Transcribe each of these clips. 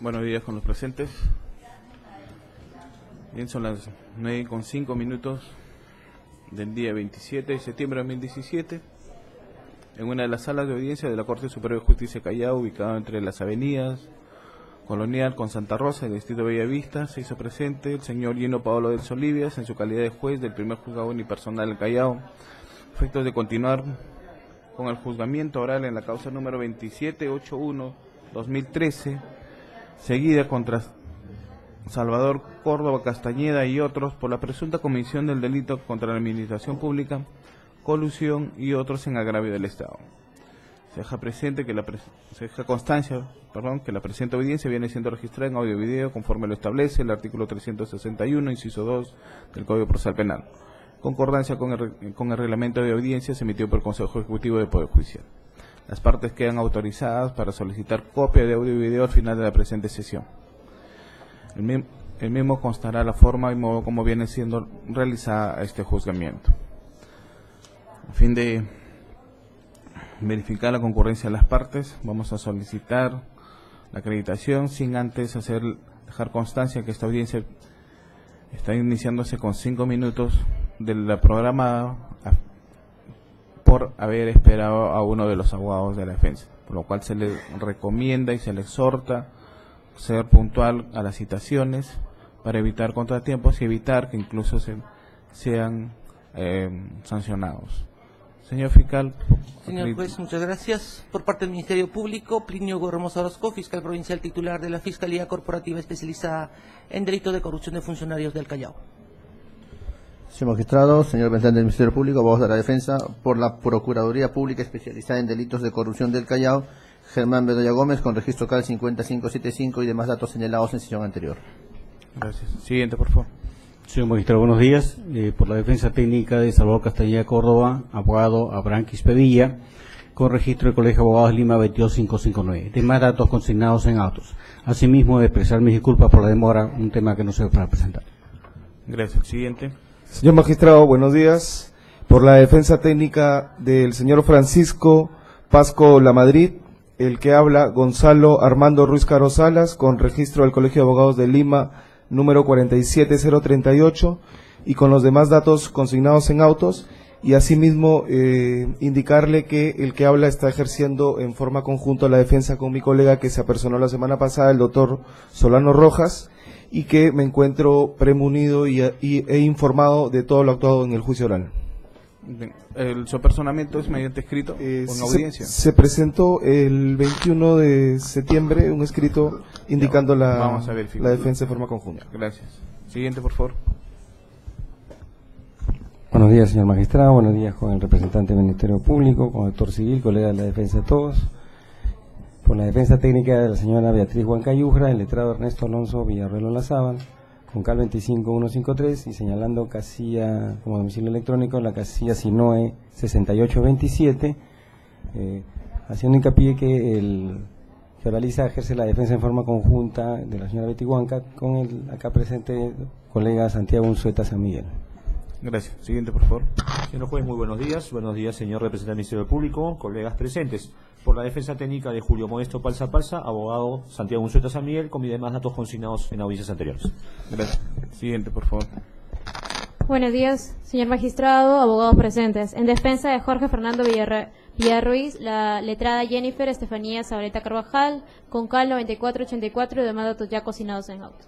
Buenos días con los presentes. Bien, son las 9:05 del día 27 de septiembre de 2017. En una de las salas de audiencia de la Corte Superior de Justicia de Callao, ubicada entre las avenidas Colonial con Santa Rosa, el distrito de Bellavista, se hizo presente el señor Gino Paolo del Solivias en su calidad de juez del primer juzgado unipersonal del Callao, efectos de continuar con el juzgamiento oral en la causa número 2781-2013, seguida contra Salvador Córdoba Castañeda y otros por la presunta comisión del delito contra la administración pública, colusión y otros en agravio del Estado. Se deja constancia que la presente audiencia viene siendo registrada en audio y video conforme lo establece el artículo 361, inciso 2 del Código Procesal Penal. Concordancia con el reglamento de audiencia se emitió por el Consejo Ejecutivo del Poder Judicial. Las partes quedan autorizadas para solicitar copia de audio y video al final de la presente sesión. El mismo constará la forma y modo como viene siendo realizada este juzgamiento. A fin de verificar la concurrencia de las partes, vamos a solicitar la acreditación sin antes dejar constancia que esta audiencia está iniciándose con 5 minutos de la programada por haber esperado a uno de los abogados de la defensa, por lo cual se le recomienda y se le exhorta ser puntual a las citaciones para evitar contratiempos y evitar que incluso sean sancionados. Señor fiscal. Señor juez, muchas gracias. Por parte del Ministerio Público, Plinio Gorromosa Orozco, fiscal provincial titular de la Fiscalía Corporativa especializada en delitos de corrupción de funcionarios del Callao. Señor magistrado, señor representante del Ministerio Público, abogados de la defensa, por la Procuraduría Pública especializada en delitos de corrupción del Callao, Germán Bedoya Gómez, con registro CAL 5575 y demás datos señalados en sesión anterior. Gracias. Siguiente, por favor. Señor magistrado, buenos días. Por la defensa técnica de Salvador Castañeda Córdoba, abogado Abraham Quispedilla, con registro del Colegio de Abogados Lima 22559. Demás datos consignados en autos. Asimismo, de expresar mis disculpas por la demora, un tema que no se para presentar. Gracias. Siguiente. Señor magistrado, buenos días. Por la defensa técnica del señor Francisco Pasco Lamadrid, el que habla Gonzalo Armando Ruiz Caro Salas, con registro del Colegio de Abogados de Lima número 47038 y con los demás datos consignados en autos, y asimismo indicarle que el que habla está ejerciendo en forma conjunta la defensa con mi colega que se apersonó la semana pasada, el doctor Solano Rojas, y que me encuentro premunido y he informado de todo lo actuado en el juicio oral. Su apersonamiento es mediante escrito con audiencia. Se presentó el 21 de septiembre un escrito indicando la defensa de forma conjunta. Gracias. Siguiente, por favor. Buenos días, señor magistrado. Buenos días con el representante del Ministerio Público, con el doctor civil, colega de la defensa de todos. Por la defensa técnica de la señora Beatriz Huancayujra, el letrado Ernesto Alonso Villarruelo Lazábal, con CAL 25153 y señalando casilla como domicilio electrónico la casilla SINOE 6827, haciendo hincapié que el que realiza ejerce la defensa en forma conjunta de la señora Betty Huanca con el acá presente colega Santiago Unzueta San Miguel. Gracias. Siguiente, por favor. Señor juez, muy buenos días. Buenos días, señor representante del Ministerio Público, colegas presentes. Por la defensa técnica de Julio Modesto Palza, abogado Santiago Unzueta San Miguel, con mis demás datos consignados en audiencias anteriores. Gracias. Siguiente, por favor. Buenos días, señor magistrado, abogados presentes. En defensa de Jorge Fernando Villarruiz, la letrada Jennifer Estefanía Sabreta Carvajal, con CAL 9484 y demás datos ya cocinados en autos.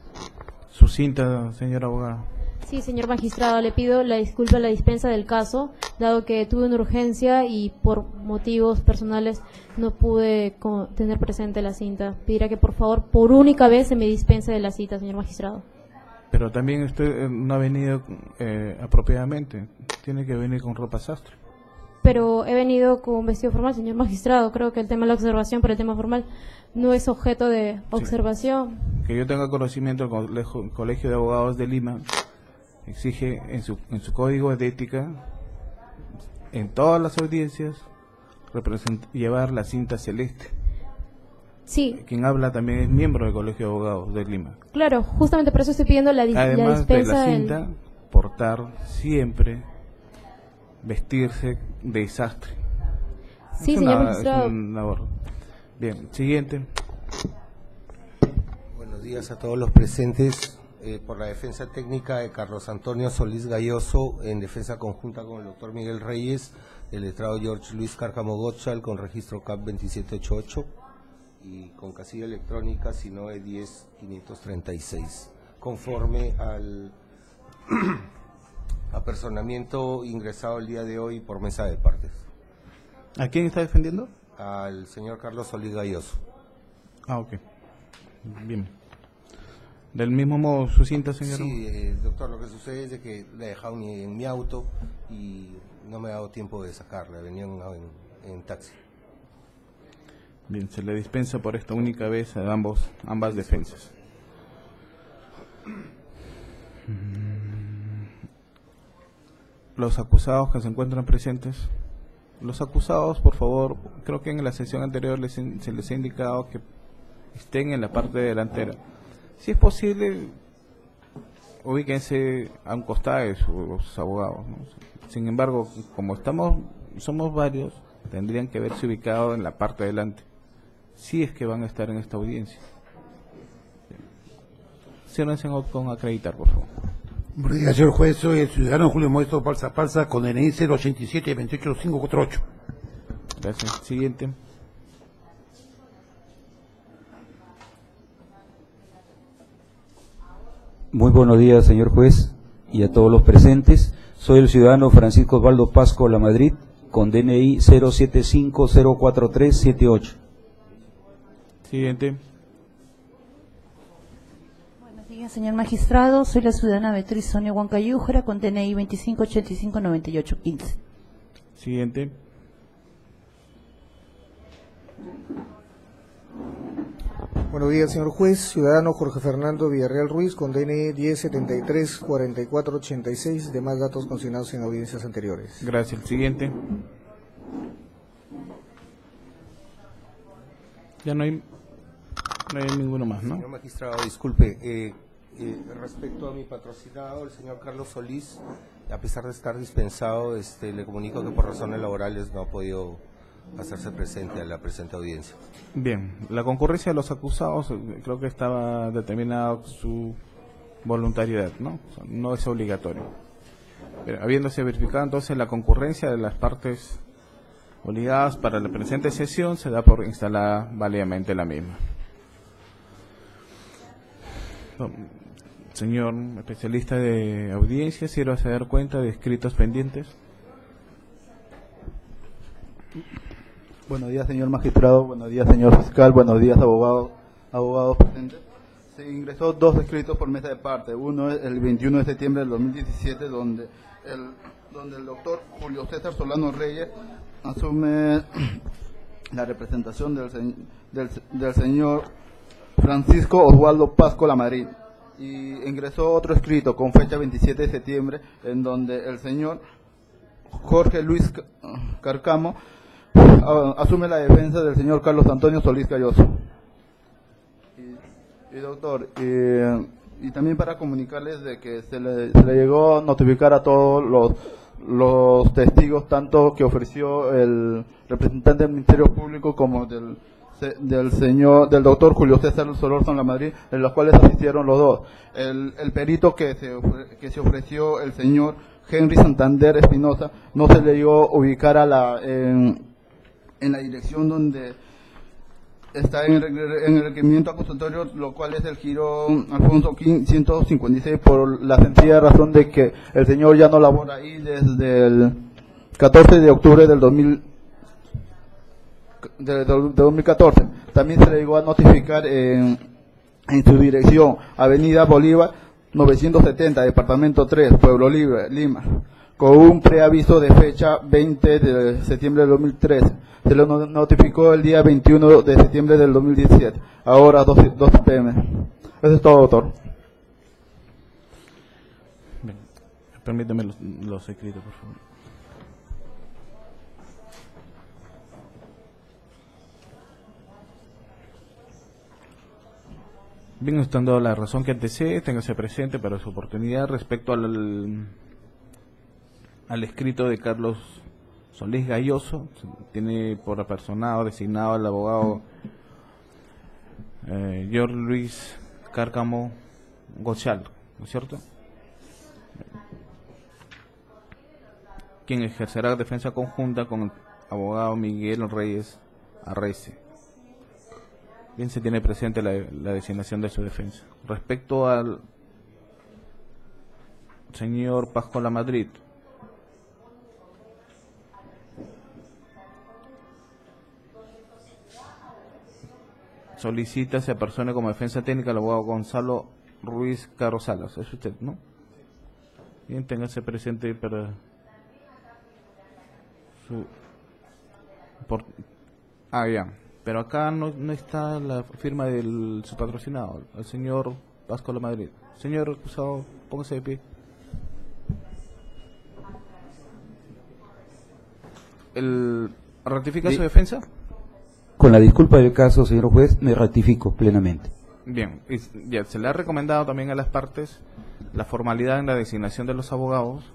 Sucinta, señor abogado. Sí, señor magistrado, le pido la disculpa a la dispensa del caso, dado que tuve una urgencia y por motivos personales no pude tener presente la cinta. Pedirá que por favor, por única vez, se me dispense de la cita, señor magistrado. Pero también usted no ha venido apropiadamente, tiene que venir con ropa sastre. Pero he venido con un vestido formal, señor magistrado. Creo que el tema de la observación por el tema formal no es objeto de observación. Sí. Que yo tenga conocimiento, el Colegio de Abogados de Lima exige en su código de ética, en todas las audiencias, llevar la cinta celeste. Sí. Quien habla también es miembro del Colegio de Abogados de Lima. Claro, justamente por eso estoy pidiendo la dispensa. Además de la cinta, portar siempre, vestirse de sastre. Sí, señor magistrado. Es una labor. Bien, siguiente. días a todos los presentes. Por la defensa técnica de Carlos Antonio Solís Galloso, en defensa conjunta con el doctor Miguel Reyes, el letrado George Luis Cárcamo Gottschall, con registro CAP 2788 y con casilla electrónica SINOE 10536, conforme al apersonamiento ingresado el día de hoy por mesa de partes. ¿A quién está defendiendo? Al señor Carlos Solís Galloso. Ah, ok. Bien. ¿Del mismo modo sucinta, señor? Sí, doctor, lo que sucede es de que la he dejado en mi auto y no me ha dado tiempo de sacarla, venía en taxi. Bien, se le dispensa por esta única vez a ambas defensas. Los acusados que se encuentran presentes. Los acusados, por favor, creo que en la sesión anterior se les ha indicado que estén en la parte delantera. Si es posible, ubíquense a un costado de sus abogados, ¿no? Sin embargo, como somos varios, tendrían que verse ubicados en la parte de delante, si es que van a estar en esta audiencia. Ciérrense con acreditar, por favor. Buenos días, señor juez. Soy el ciudadano Julio Modesto Palza con DNI 087-28548. Gracias. Siguiente. Muy buenos días, señor juez, y a todos los presentes. Soy el ciudadano Francisco Osvaldo Pasco La Madrid, con DNI 075-04378. Siguiente. Buenos días, señor magistrado. Soy la ciudadana Beatriz Sonia Huancayújara, con DNI 25859815. Siguiente. Buenos días, señor juez. Ciudadano Jorge Fernando Villarreal Ruiz, con DNI 1073-4486, demás datos consignados en audiencias anteriores. Gracias. El siguiente. Ya no hay ninguno más, ¿no? Señor magistrado, disculpe, respecto a mi patrocinado, el señor Carlos Solís, a pesar de estar dispensado, le comunico que por razones laborales no ha podido hacerse presente a la presente audiencia. Bien, la concurrencia de los acusados, creo que estaba determinada su voluntariedad, ¿no? O sea, no es obligatorio. Pero, habiéndose verificado entonces la concurrencia de las partes obligadas para la presente sesión, se da por instalada válidamente la misma. Señor especialista de audiencia, quiero hacer cuenta de escritos pendientes. Buenos días, señor magistrado. Buenos días, señor fiscal. Buenos días, abogados presentes. Se ingresó 2 escritos por mesa de parte. Uno es el 21 de septiembre del 2017, donde el doctor Julio César Solano Reyes asume la representación del señor Francisco Osvaldo Pasco La Madrid. Y ingresó otro escrito con fecha 27 de septiembre, en donde el señor Jorge Luis Cárcamo asume la defensa del señor Carlos Antonio Solís Galloso. Y doctor, y también para comunicarles de que se le llegó a notificar a todos los testigos, tanto que ofreció el representante del Ministerio Público como del doctor Julio César Solórzano La Madrid, en los cuales asistieron los dos. El perito que se ofreció, el señor Henry Santander Espinosa, no se le llegó a ubicar en la dirección donde está en el requerimiento acusatorio, lo cual es el giro Alfonso 156, por la sencilla razón de que el señor ya no labora ahí desde el 14 de octubre del 2014. También se le llegó a notificar en su dirección, Avenida Bolívar 970, Departamento 3, Pueblo Libre, Lima, con un preaviso de fecha 20 de septiembre del 2013. Se le notificó el día 21 de septiembre del 2017, ahora 12 p.m. Eso es todo, doctor. Bien. Permítame los escritos, por favor. Bien, estando la razón que antecede, téngase presente para su oportunidad respecto al escrito de Carlos Solís Galloso. Tiene por apersonado designado al abogado George Luis Cárcamo Gochal, ¿no es cierto? Quien ejercerá defensa conjunta con el abogado Miguel Reyes Arrece. Bien, se tiene presente la designación de su defensa. Respecto al señor Pasco Lamadrid, solicita se persone como defensa técnica al abogado Gonzalo Ruiz Caro Salas. Es usted, ¿no? Bien, téngase presente para su... ya. Pero acá no está la firma de su patrocinado, el señor Pasco Lamadrid. Señor acusado, póngase de pie. ¿Ratifica su defensa? Con la disculpa del caso, señor juez, me ratifico plenamente. Bien, y ya se le ha recomendado también a las partes la formalidad en la designación de los abogados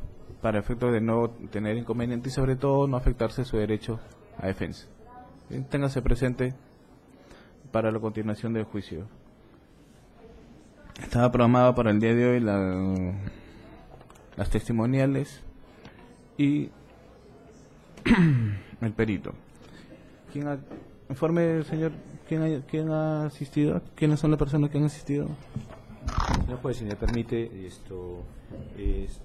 para efectos de no tener inconveniente y sobre todo no afectarse su derecho a defensa. Bien, téngase presente para la continuación del juicio. Estaba programada para el día de hoy las testimoniales y el perito. Informe, señor, ¿quién ha asistido? ¿Quiénes son las personas que han asistido? Señor juez, si me permite,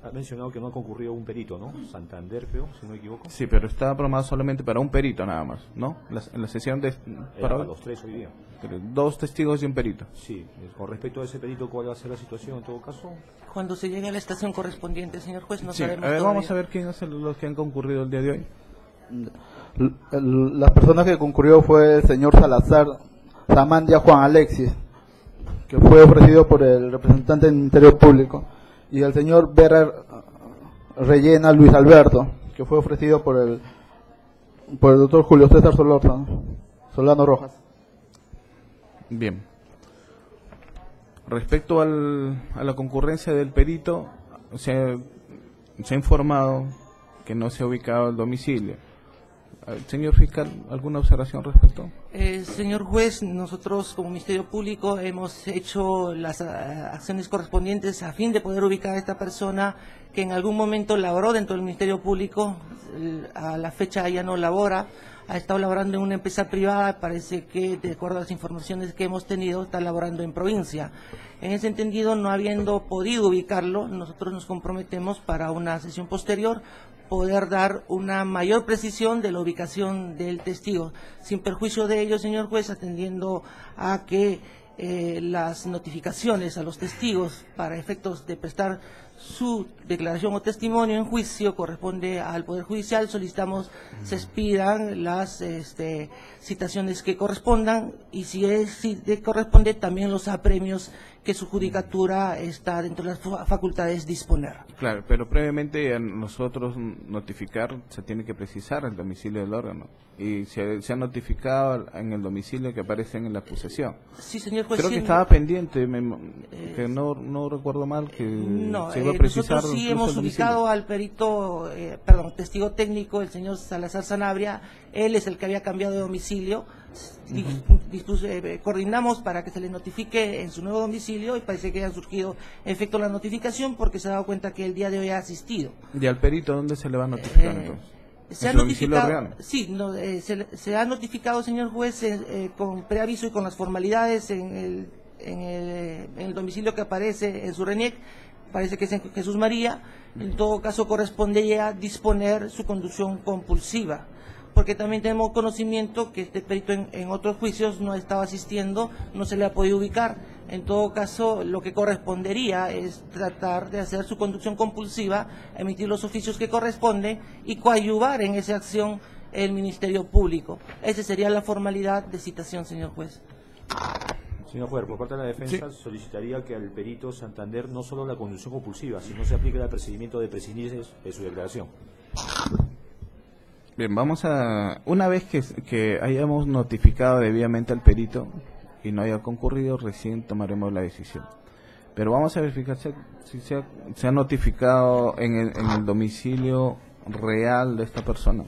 ha mencionado que no ha concurrido un perito, ¿no? Santander, creo, si no me equivoco. Sí, pero estaba programado solamente para un perito nada más, ¿no? En la sesión de... Para los tres hoy día. 2 testigos y un perito. Sí, con respecto a ese perito, ¿cuál va a ser la situación en todo caso? Cuando se llegue a la estación correspondiente, señor juez, no sabemos vamos a ver quiénes son los que han concurrido el día de hoy. La persona que concurrió fue el señor Salazar Samandia Juan Alexis, que fue ofrecido por el representante del Ministerio Público, y el señor Vera Rellena Luis Alberto, que fue ofrecido por el doctor Julio César Solano Rojas. Bien. Respecto a la concurrencia del perito, se ha informado que no se ha ubicado el domicilio. Señor fiscal, ¿alguna observación respecto? Señor juez, nosotros como Ministerio Público hemos hecho las acciones correspondientes a fin de poder ubicar a esta persona que en algún momento laboró dentro del Ministerio Público, a la fecha ya no labora, ha estado laborando en una empresa privada, parece que de acuerdo a las informaciones que hemos tenido está laborando en provincia. En ese entendido, no habiendo podido ubicarlo, nosotros nos comprometemos para una sesión posterior poder dar una mayor precisión de la ubicación del testigo, sin perjuicio de ello, señor juez, atendiendo a que las notificaciones a los testigos para efectos de prestar su declaración o testimonio en juicio corresponde al Poder Judicial. Solicitamos se expidan las citaciones que correspondan y si corresponde también los apremios que su judicatura está dentro de las facultades disponer. Claro, pero previamente a nosotros notificar se tiene que precisar el domicilio del órgano y se ha notificado en el domicilio que aparece en la acusación. Sí, señor juez. Creo que estaba pendiente, que no recuerdo mal que se iba a precisar. Nosotros sí hemos ubicado al perito, testigo técnico, el señor Salazar Sanabria. Él es el que había cambiado de domicilio. Coordinamos para que se le notifique en su nuevo domicilio y parece que ha surgido efecto la notificación porque se ha dado cuenta que el día de hoy ha asistido. ¿Y al perito dónde se le va a notificar entonces? Se ha notificado, sí, se ha notificado, señor juez, con preaviso y con las formalidades en el domicilio que aparece en su RENIEC, parece que es en Jesús María. En todo caso corresponde ya disponer su conducción compulsiva, porque también tenemos conocimiento que este perito en otros juicios no estaba asistiendo, no se le ha podido ubicar. En todo caso, lo que correspondería es tratar de hacer su conducción compulsiva, emitir los oficios que corresponden y coadyuvar en esa acción el Ministerio Público. Esa sería la formalidad de citación, señor juez. Señor juez, por parte de la defensa solicitaría que al perito Santander no solo la conducción compulsiva, sino se aplique el procedimiento de prescindir de su declaración. Bien, una vez que hayamos notificado debidamente al perito y no haya concurrido, recién tomaremos la decisión. Pero vamos a verificar si se ha notificado en el domicilio real de esta persona.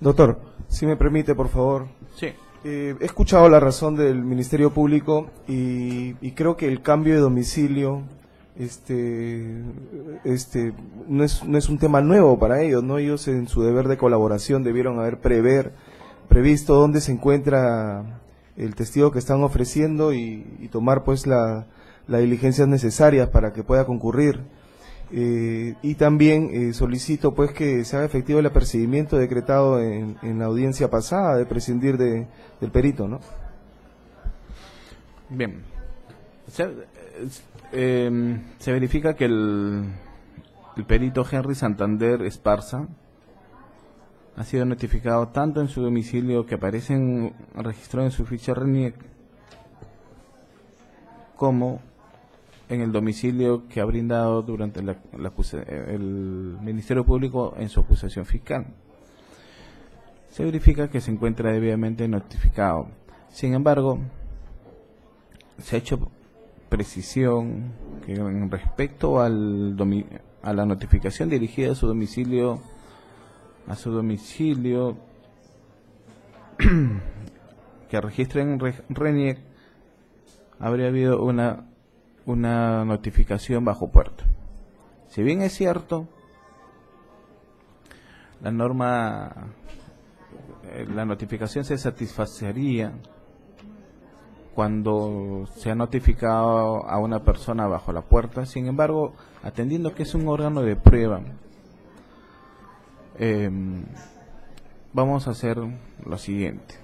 Doctor, si me permite, por favor. Sí. He escuchado la razón del Ministerio Público y creo que el cambio de domicilio no es un tema nuevo para ellos, ¿no? Ellos en su deber de colaboración debieron haber previsto dónde se encuentra el testigo que están ofreciendo y tomar pues las diligencias necesarias para que pueda concurrir. Y también solicito pues que se haga efectivo el apercibimiento decretado en la audiencia pasada de prescindir del perito, ¿no? Bien. Se verifica que el perito Henry Santander Esparza ha sido notificado tanto en su domicilio que aparece registrado en su ficha RENIEC como en el domicilio que ha brindado durante el Ministerio Público en su acusación fiscal. Se verifica que se encuentra debidamente notificado. Sin embargo, se ha hecho precisión que en respecto a la notificación dirigida a su domicilio que registre en RENIEC, habría habido una notificación bajo puerto. Si bien es cierto, la notificación se satisfacería cuando se ha notificado a una persona bajo la puerta. Sin embargo, atendiendo que es un órgano de prueba, vamos a hacer lo siguiente.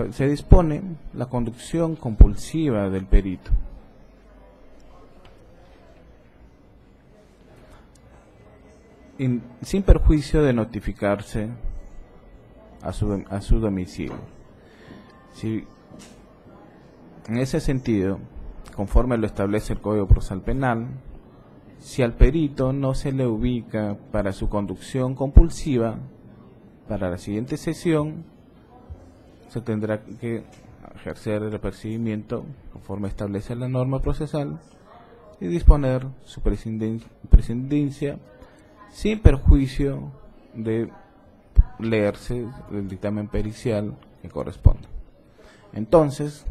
Se dispone la conducción compulsiva del perito. Sin perjuicio de notificarse a su domicilio. Si, en ese sentido, conforme lo establece el Código Procesal Penal, si al perito no se le ubica para su conducción compulsiva, para la siguiente sesión se tendrá que ejercer el apercibimiento conforme establece la norma procesal y disponer su prescindencia sin perjuicio de leerse el dictamen pericial que corresponde. Entonces,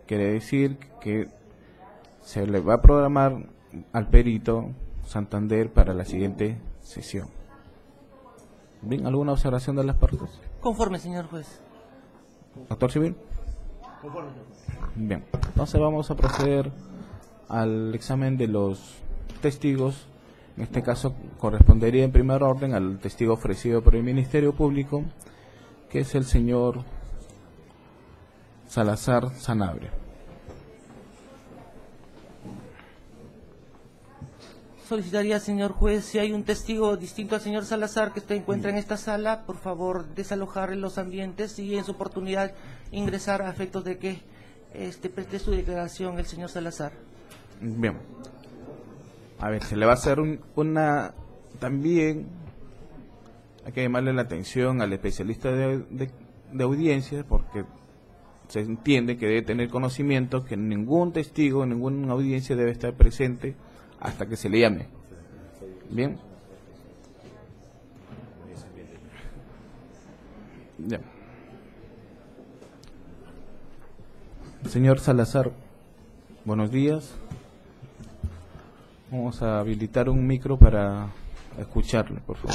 quiere decir que se le va a programar al perito Santander para la siguiente sesión. ¿Bien? ¿Alguna observación de las partes? Conforme, señor juez. ¿Doctor Civil? Conforme. Bien, entonces vamos a proceder al examen de los testigos. En este caso correspondería en primer orden al testigo ofrecido por el Ministerio Público, que es el señor Salazar Sanabria. Solicitaría, señor juez, si hay un testigo distinto al señor Salazar que se encuentra en esta sala, por favor desalojar los ambientes y en su oportunidad ingresar a efectos de que preste su declaración el señor Salazar. Bien. A ver, se le va a hacer también hay que llamarle la atención al especialista de audiencias, porque se entiende que debe tener conocimiento que ningún testigo, ninguna audiencia debe estar presente hasta que se le llame. Bien. Ya. Señor Salazar, buenos días. Vamos a habilitar un micro para escucharle, por favor.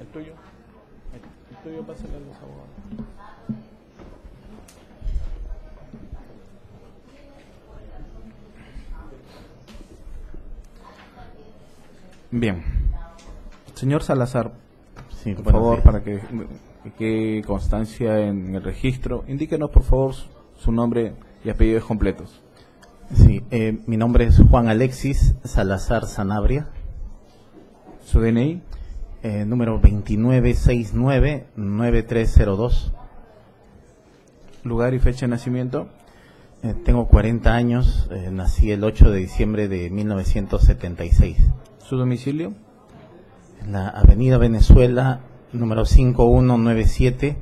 El tuyo. El tuyo, pásale a los abogados. Bien. Señor Salazar, sí, por favor, para que constancia en el registro, indíquenos por favor su nombre y apellidos completos. Sí, mi nombre es Juan Alexis Salazar Sanabria. ¿Su DNI? Número 2969-9302. ¿Lugar y fecha de nacimiento? Tengo 40 años, nací el 8 de diciembre de 1976. ¿Su domicilio? En la Avenida Venezuela, número 5197,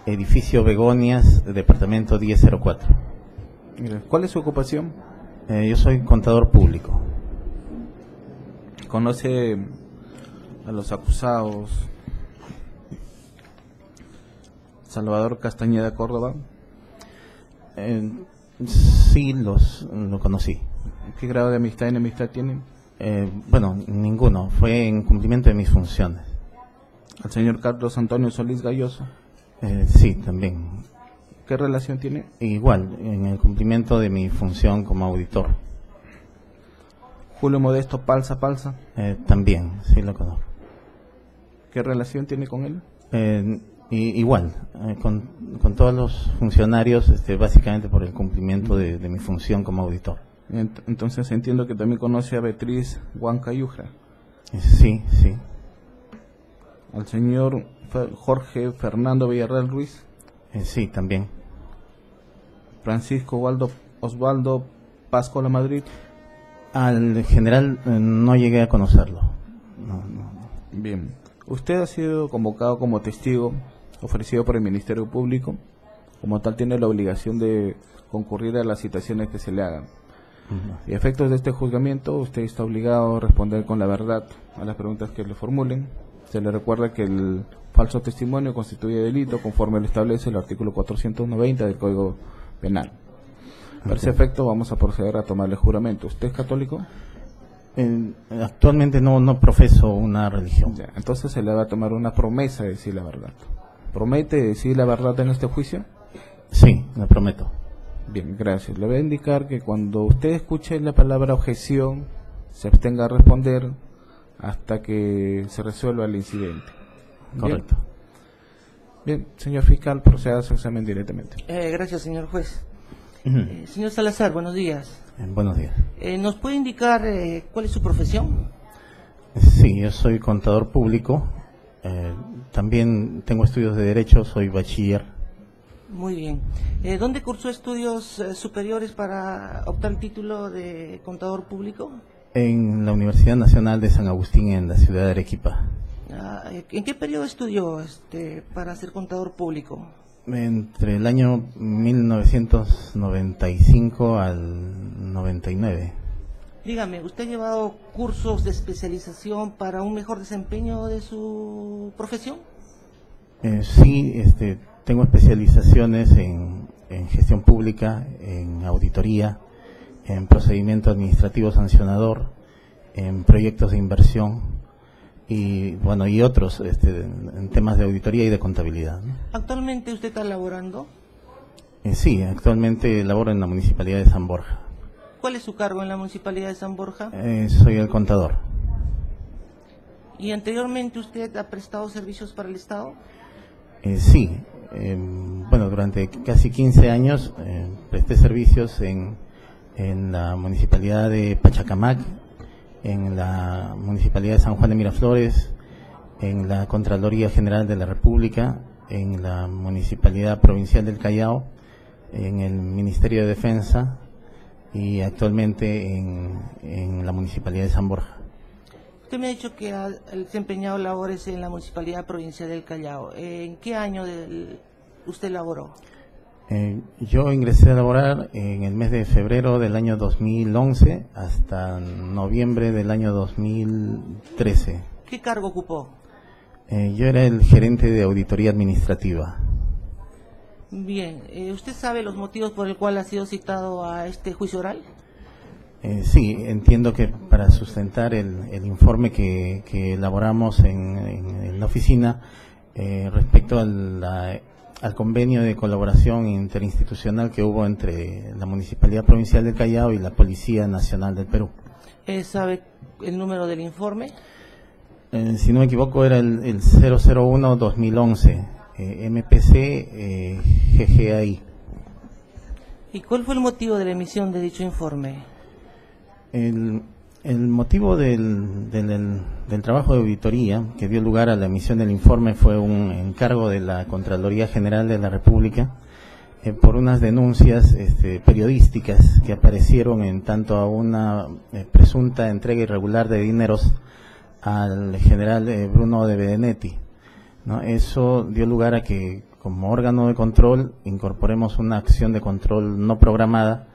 edificio Begonias, departamento 1004. Mire, ¿cuál es su ocupación? Yo soy contador público. ¿Conoce a los acusados Salvador Castañeda Córdoba? Sí, lo conocí. ¿Qué grado de amistad y enemistad tienen? Bueno, ninguno. Fue en cumplimiento de mis funciones. ¿Al señor Carlos Antonio Solís Galloso? Sí, también. ¿Qué relación tiene? Igual, en el cumplimiento de mi función como auditor. ¿Julio Modesto Palza Palza? También, sí lo conozco. ¿Qué relación tiene con él? Igual, con todos los funcionarios, básicamente por el cumplimiento de mi función como auditor. Entonces entiendo que también conoce a Beatriz Huancayujra. Sí, sí. ¿Al señor Jorge Fernando Villarreal Ruiz? Sí, también. ¿Francisco Osvaldo Pasco La Madrid? Al general no llegué a conocerlo. No. Bien. Usted ha sido convocado como testigo ofrecido por el Ministerio Público. Como tal, tiene la obligación de concurrir a las citaciones que se le hagan. Y a efectos de este juzgamiento, usted está obligado a responder con la verdad a las preguntas que le formulen. Se le recuerda que el falso testimonio constituye delito conforme lo establece el artículo 490 del Código Penal. Para ese efecto vamos a proceder a tomarle juramento. ¿Usted es católico? Actualmente no profeso una religión. Ya, entonces se le va a tomar una promesa de decir la verdad. ¿Promete decir la verdad en este juicio? Sí, lo prometo. Bien, gracias. Le voy a indicar que cuando usted escuche la palabra objeción, se abstenga a responder hasta que se resuelva el incidente. Correcto. Bien, señor fiscal, proceda a su examen directamente. Gracias, señor juez. Señor Salazar, buenos días. Buenos días. ¿Nos puede indicar cuál es su profesión? Sí, yo soy contador público. También tengo estudios de Derecho, soy bachiller. Muy bien. ¿Dónde cursó estudios superiores para optar el título de contador público? En la Universidad Nacional de San Agustín, en la ciudad de Arequipa. ¿En qué periodo estudió para ser contador público? Entre el año 1995 al 99. Dígame, ¿usted ha llevado cursos de especialización para un mejor desempeño de su profesión? Sí, tengo especializaciones en gestión pública, en auditoría, en procedimiento administrativo sancionador, en proyectos de inversión y otros en temas de auditoría y de contabilidad, ¿no? ¿Actualmente usted está laborando? Sí, actualmente laboro en la Municipalidad de San Borja. ¿Cuál es su cargo en la Municipalidad de San Borja? Soy el contador. ¿Y anteriormente usted ha prestado servicios para el Estado? Sí, durante casi 15 años presté servicios en la Municipalidad de Pachacamac, en la Municipalidad de San Juan de Miraflores, en la Contraloría General de la República, en la Municipalidad Provincial del Callao, en el Ministerio de Defensa y actualmente en la Municipalidad de San Borja. Usted me ha dicho que ha desempeñado labores en la Municipalidad Provincial del Callao. ¿En qué año usted laboró? Yo ingresé a laborar en el mes de febrero del año 2011 hasta noviembre del año 2013. ¿Qué cargo ocupó? Yo era el gerente de auditoría administrativa. Bien, ¿usted sabe los motivos por el cual ha sido citado a este juicio oral? Sí, entiendo que para sustentar el informe que elaboramos en la oficina respecto al convenio de colaboración interinstitucional que hubo entre la Municipalidad Provincial del Callao y la Policía Nacional del Perú. ¿Sabe el número del informe? Si no me equivoco era el 001-2011, MPC GGAI. ¿Y cuál fue el motivo de la emisión de dicho informe? El motivo del trabajo de auditoría que dio lugar a la emisión del informe fue un encargo de la Contraloría General de la República por unas denuncias periodísticas que aparecieron en tanto a una presunta entrega irregular de dineros al general Bruno de Benedetti, ¿no? Eso dio lugar a que como órgano de control incorporemos una acción de control no programada,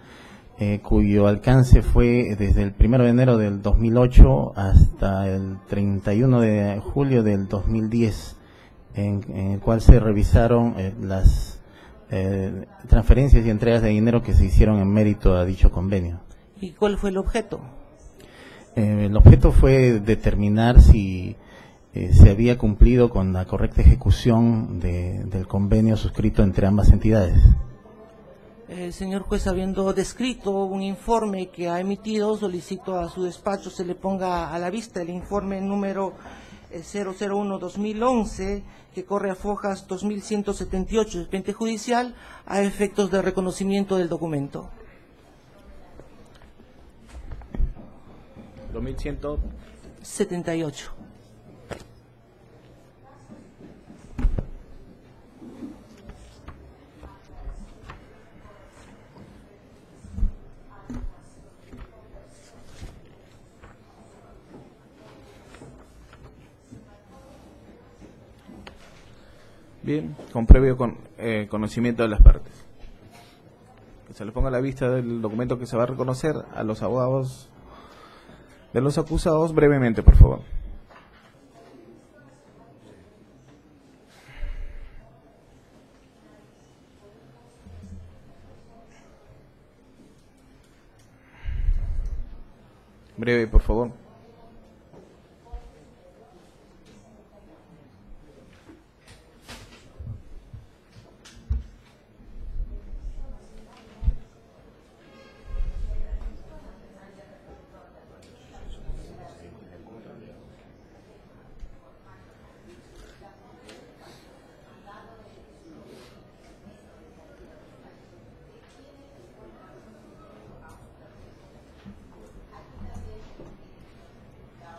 cuyo alcance fue desde el 1 de enero del 2008 hasta el 31 de julio del 2010, en el cual se revisaron las transferencias y entregas de dinero que se hicieron en mérito a dicho convenio. ¿Y cuál fue el objeto? El objeto fue determinar si se había cumplido con la correcta ejecución del convenio suscrito entre ambas entidades. Señor juez, habiendo descrito un informe que ha emitido, solicito a su despacho se le ponga a la vista el informe número 001-2011, que corre a fojas 2178, expediente judicial, a efectos de reconocimiento del documento. 2178. Bien, con previo conocimiento de las partes. Que se les ponga a la vista del documento que se va a reconocer a los abogados de los acusados brevemente, por favor. Breve, por favor.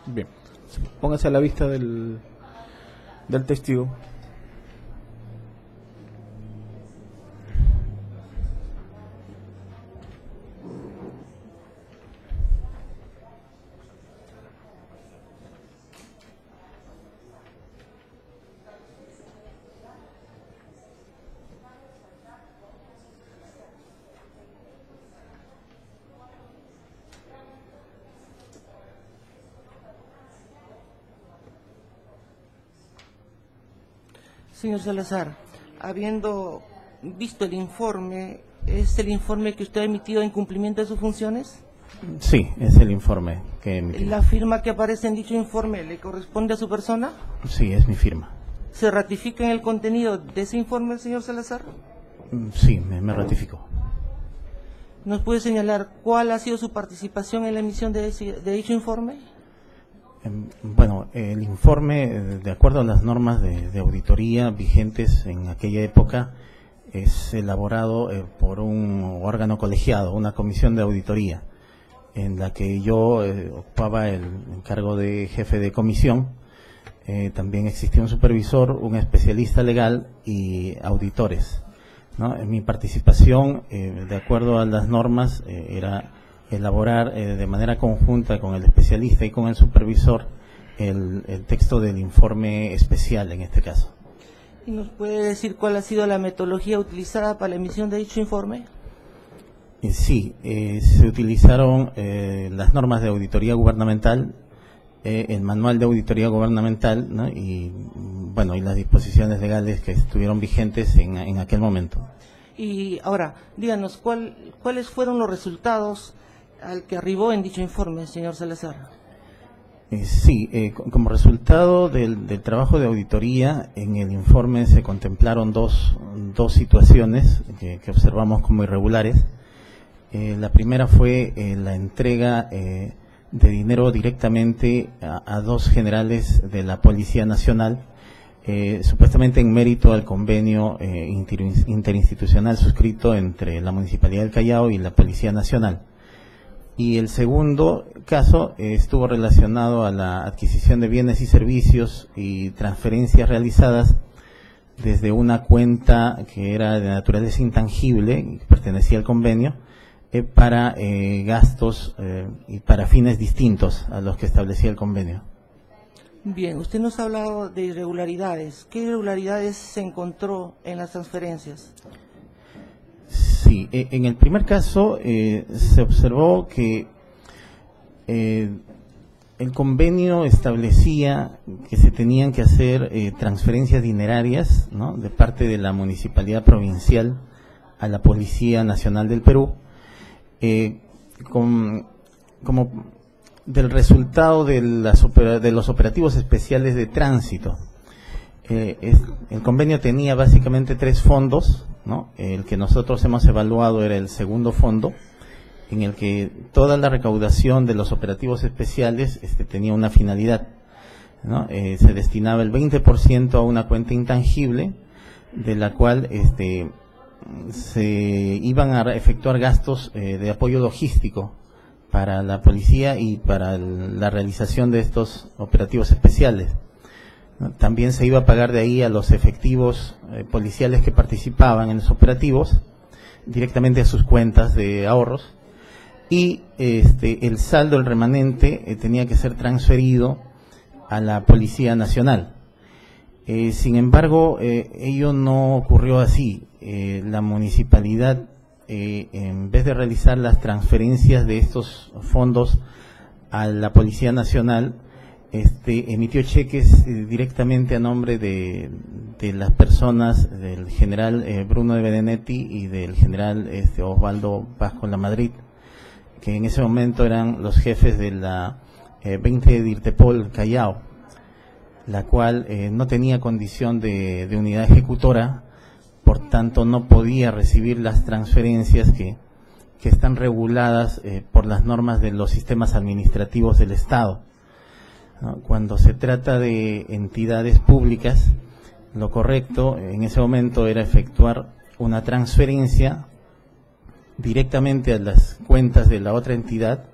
Bien, póngase a la vista del testigo. Señor Salazar, habiendo visto el informe, ¿es el informe que usted ha emitido en cumplimiento de sus funciones? Sí, es el informe que emití. ¿La firma que aparece en dicho informe le corresponde a su persona? Sí, es mi firma. ¿Se ratifica en el contenido de ese informe, señor Salazar? Sí, me ratifico. ¿Nos puede señalar cuál ha sido su participación en la emisión de dicho informe? Bueno, el informe, de acuerdo a las normas de auditoría vigentes en aquella época, es elaborado por un órgano colegiado, una comisión de auditoría, en la que yo ocupaba el encargo de jefe de comisión. También existía un supervisor, un especialista legal y auditores, ¿no? Mi participación, de acuerdo a las normas, era elaborar de manera conjunta con el especialista y con el supervisor el texto del informe especial en este caso. ¿Y nos puede decir cuál ha sido la metodología utilizada para la emisión de dicho informe? Sí, se utilizaron las normas de auditoría gubernamental, el manual de auditoría gubernamental, ¿no? y las disposiciones legales que estuvieron vigentes en aquel momento. Y ahora, díganos, ¿cuáles fueron los resultados al que arribó en dicho informe, señor Salazar? Sí, como resultado del trabajo de auditoría, en el informe se contemplaron dos situaciones que observamos como irregulares. La primera fue la entrega de dinero directamente a dos generales de la Policía Nacional, supuestamente en mérito al convenio interinstitucional suscrito entre la Municipalidad del Callao y la Policía Nacional. Y el segundo caso estuvo relacionado a la adquisición de bienes y servicios y transferencias realizadas desde una cuenta que era de naturaleza intangible, que pertenecía al convenio, para gastos y para fines distintos a los que establecía el convenio. Bien, usted nos ha hablado de irregularidades. ¿Qué irregularidades se encontró en las transferencias? Sí, en el primer caso se observó que el convenio establecía que se tenían que hacer transferencias dinerarias, ¿no?, de parte de la Municipalidad Provincial a la Policía Nacional del Perú, como del resultado de los operativos especiales de tránsito. El convenio tenía básicamente 3 fondos, ¿no? El que nosotros hemos evaluado era el segundo fondo, en el que toda la recaudación de los operativos especiales tenía una finalidad, ¿no? Se destinaba el 20% a una cuenta intangible, de la cual se iban a efectuar gastos de apoyo logístico para la policía y para la realización de estos operativos especiales. También se iba a pagar de ahí a los efectivos policiales que participaban en los operativos, directamente a sus cuentas de ahorros, y el saldo, el remanente, tenía que ser transferido a la Policía Nacional. Sin embargo, ello no ocurrió así. La municipalidad, en vez de realizar las transferencias de estos fondos a la Policía Nacional, emitió cheques directamente a nombre de las personas del general Bruno de Benedetti y del general Osvaldo Pasco Lamadrid, que en ese momento eran los jefes de la 20 de Irtepol Callao, la cual no tenía condición de unidad ejecutora, por tanto no podía recibir las transferencias que están reguladas por las normas de los sistemas administrativos del Estado, ¿no? Cuando se trata de entidades públicas, lo correcto en ese momento era efectuar una transferencia directamente a las cuentas de la otra entidad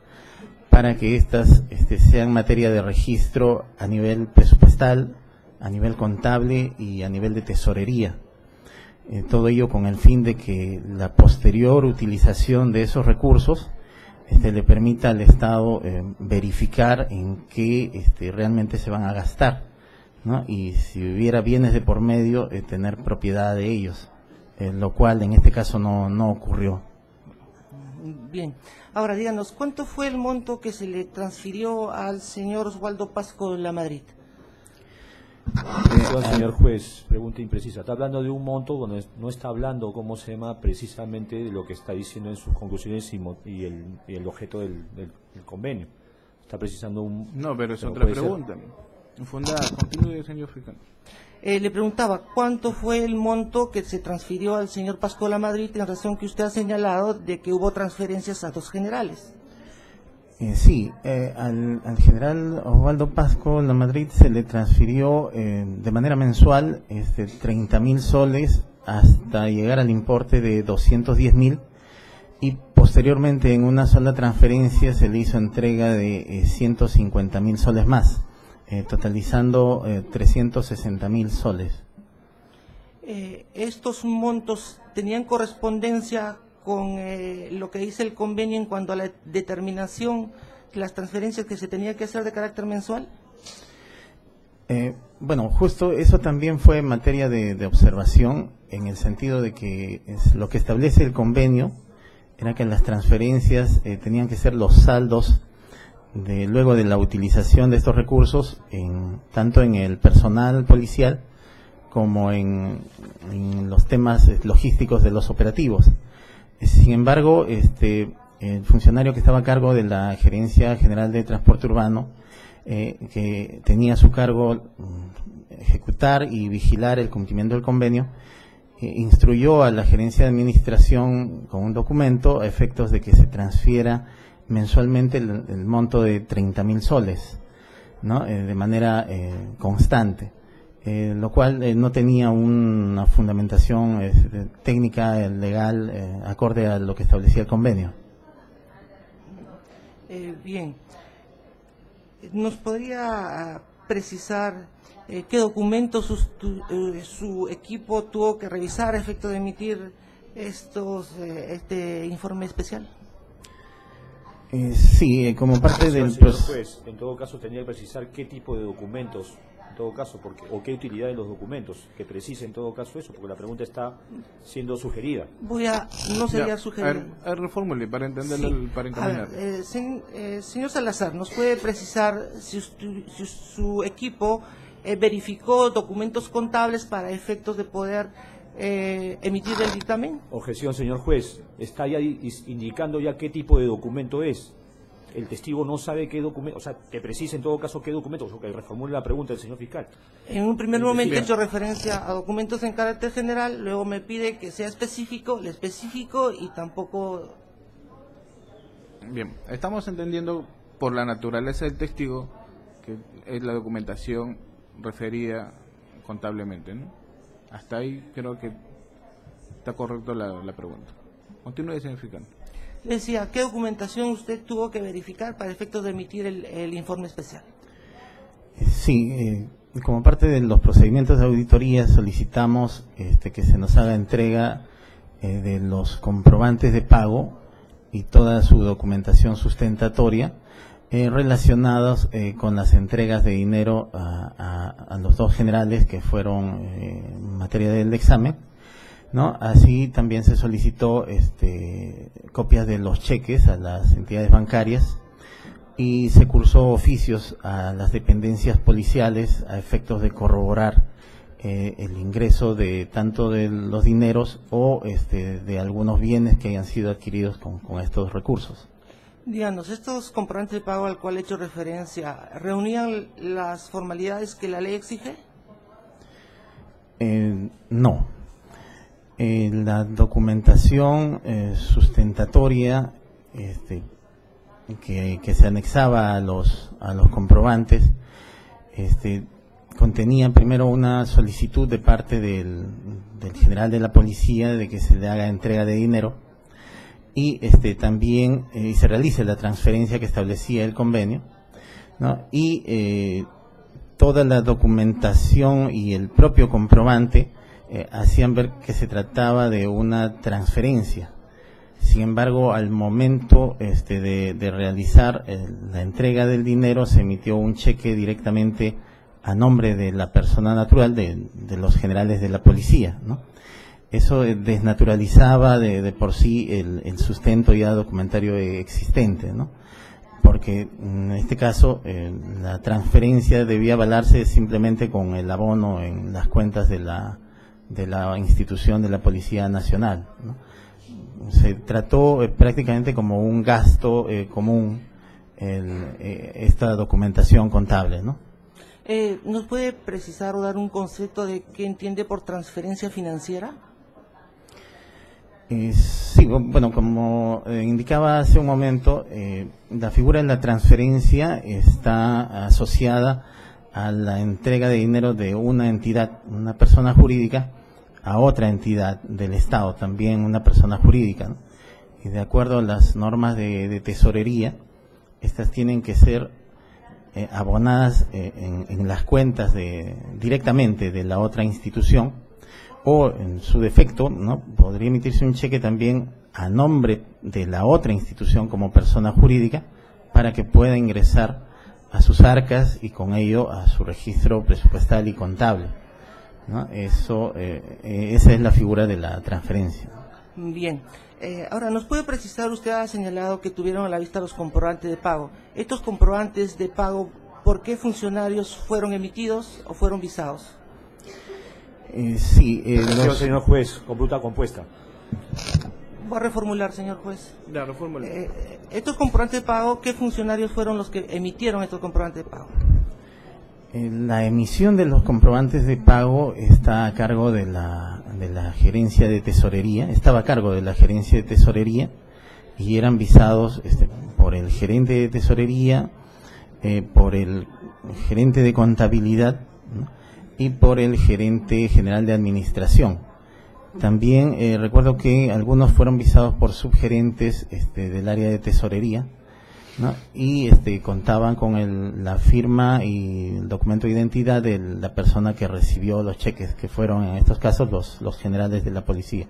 para que éstas sean materia de registro a nivel presupuestal, a nivel contable y a nivel de tesorería. Todo ello con el fin de que la posterior utilización de esos recursos le permita al Estado verificar en qué realmente se van a gastar, ¿no? Y si hubiera bienes de por medio, tener propiedad de ellos, lo cual en este caso no ocurrió. Bien, ahora díganos, ¿cuánto fue el monto que se le transfirió al señor Osvaldo Pasco Lamadrid? Señor juez, pregunta imprecisa. Está hablando de un monto donde no está hablando, ¿cómo se llama?, precisamente de lo que está diciendo en sus conclusiones y el objeto del convenio. Está precisando un... No, pero es otra pregunta. Infundada, continúe, señor Africano. Le preguntaba, ¿cuánto fue el monto que se transfirió al señor Pasco Lamadrid en razón que usted ha señalado de que hubo transferencias a 2 generales? Sí, al general Osvaldo Pasco Lamadrid se le transfirió de manera mensual 30.000 soles hasta llegar al importe de 210.000, y posteriormente en una sola transferencia se le hizo entrega de 150.000 soles más, totalizando 360.000 soles. ¿Estos montos tenían correspondencia con lo que dice el convenio en cuanto a la determinación de las transferencias que se tenía que hacer de carácter mensual? Bueno, justo eso también fue materia de observación, en el sentido de que lo que establece el convenio era que las transferencias tenían que ser los saldos luego de la utilización de estos recursos, tanto en el personal policial como en los temas logísticos de los operativos. Sin embargo, el funcionario que estaba a cargo de la Gerencia General de Transporte Urbano, que tenía a su cargo ejecutar y vigilar el cumplimiento del convenio, instruyó a la Gerencia de Administración con un documento a efectos de que se transfiera mensualmente el monto de 30.000 soles, ¿no? De manera constante. Lo cual no tenía una fundamentación técnica, legal, acorde a lo que establecía el convenio. Bien, ¿nos podría precisar qué documentos su equipo tuvo que revisar a efecto de emitir este informe especial? Sí, como parte del Señor proceso. juez, en todo caso tendría que precisar qué tipo de documentos, en todo caso, o qué utilidad de los documentos, que precise en todo caso eso, porque la pregunta está siendo sugerida. No sería sugerir. A ver, reformule para entenderlo, Sí. para A encaminar. ver, señor Salazar, ¿nos puede precisar si su equipo verificó documentos contables para efectos de poder emitir el dictamen? Objeción, señor juez, está ya indicando ya qué tipo de documento es. El testigo no sabe qué documento, o sea, que precise en todo caso qué documento, o que reformule la pregunta del señor fiscal. En un primer momento he Bien. hecho referencia a documentos en carácter general, luego me pide que sea específico, le especifico y tampoco... Bien, estamos entendiendo por la naturaleza del testigo que es la documentación referida contablemente, ¿no? Hasta ahí creo que está correcto la pregunta. Continúe, señor fiscal. Le decía, ¿qué documentación usted tuvo que verificar para efectos de emitir el informe especial? Sí, como parte de los procedimientos de auditoría solicitamos que se nos haga entrega de los comprobantes de pago y toda su documentación sustentatoria relacionados con las entregas de dinero a los dos generales que fueron en materia del examen, ¿no? Así también se solicitó copias de los cheques a las entidades bancarias y se cursó oficios a las dependencias policiales a efectos de corroborar el ingreso de tanto de los dineros o de algunos bienes que hayan sido adquiridos con estos recursos. Díganos, ¿estos comprobantes de pago al cual he hecho referencia reunían las formalidades que la ley exige? No. La documentación sustentatoria que se anexaba a los comprobantes contenía primero una solicitud de parte del general de la policía de que se le haga entrega de dinero y también se realice la transferencia que establecía el convenio, ¿no? Y toda la documentación y el propio comprobante hacían ver que se trataba de una transferencia. Sin embargo, al momento de realizar la entrega del dinero, se emitió un cheque directamente a nombre de la persona natural de los generales de la policía, ¿no? Eso desnaturalizaba de por sí el sustento ya documentario existente, ¿no? Porque en este caso la transferencia debía avalarse simplemente con el abono en las cuentas de la institución de la Policía Nacional, ¿no? Se trató prácticamente como un gasto común esta documentación contable, ¿no? ¿Nos puede precisar o dar un concepto de qué entiende por transferencia financiera? Sí, bueno, como indicaba hace un momento, la figura de la transferencia está asociada a la entrega de dinero de una entidad, una persona jurídica, a otra entidad del Estado, también una persona jurídica, ¿no? Y de acuerdo a las normas de tesorería, estas tienen que ser abonadas en las cuentas directamente de la otra institución, o en su defecto, ¿no? Podría emitirse un cheque también a nombre de la otra institución como persona jurídica para que pueda ingresar a sus arcas y con ello a su registro presupuestal y contable, ¿no? Esa es la figura de la transferencia. Bien. Ahora, ¿nos puede precisar? Usted ha señalado que tuvieron a la vista los comprobantes de pago. ¿Estos comprobantes de pago, por qué funcionarios fueron emitidos o fueron visados? Sí, señor juez, con bruta compuesta. Voy a reformular, señor juez. Ya, reformule. Estos comprobantes de pago, ¿qué funcionarios fueron los que emitieron estos comprobantes de pago? La emisión de los comprobantes de pago está a cargo de la gerencia de tesorería, estaba a cargo de la gerencia de tesorería y eran visados por el gerente de tesorería, por el gerente de contabilidad, ¿no? Y por el gerente general de administración. También recuerdo que algunos fueron visados por subgerentes del área de tesorería, ¿no? Y contaban con la firma y el documento de identidad de la persona que recibió los cheques, que fueron en estos casos los generales de la policía.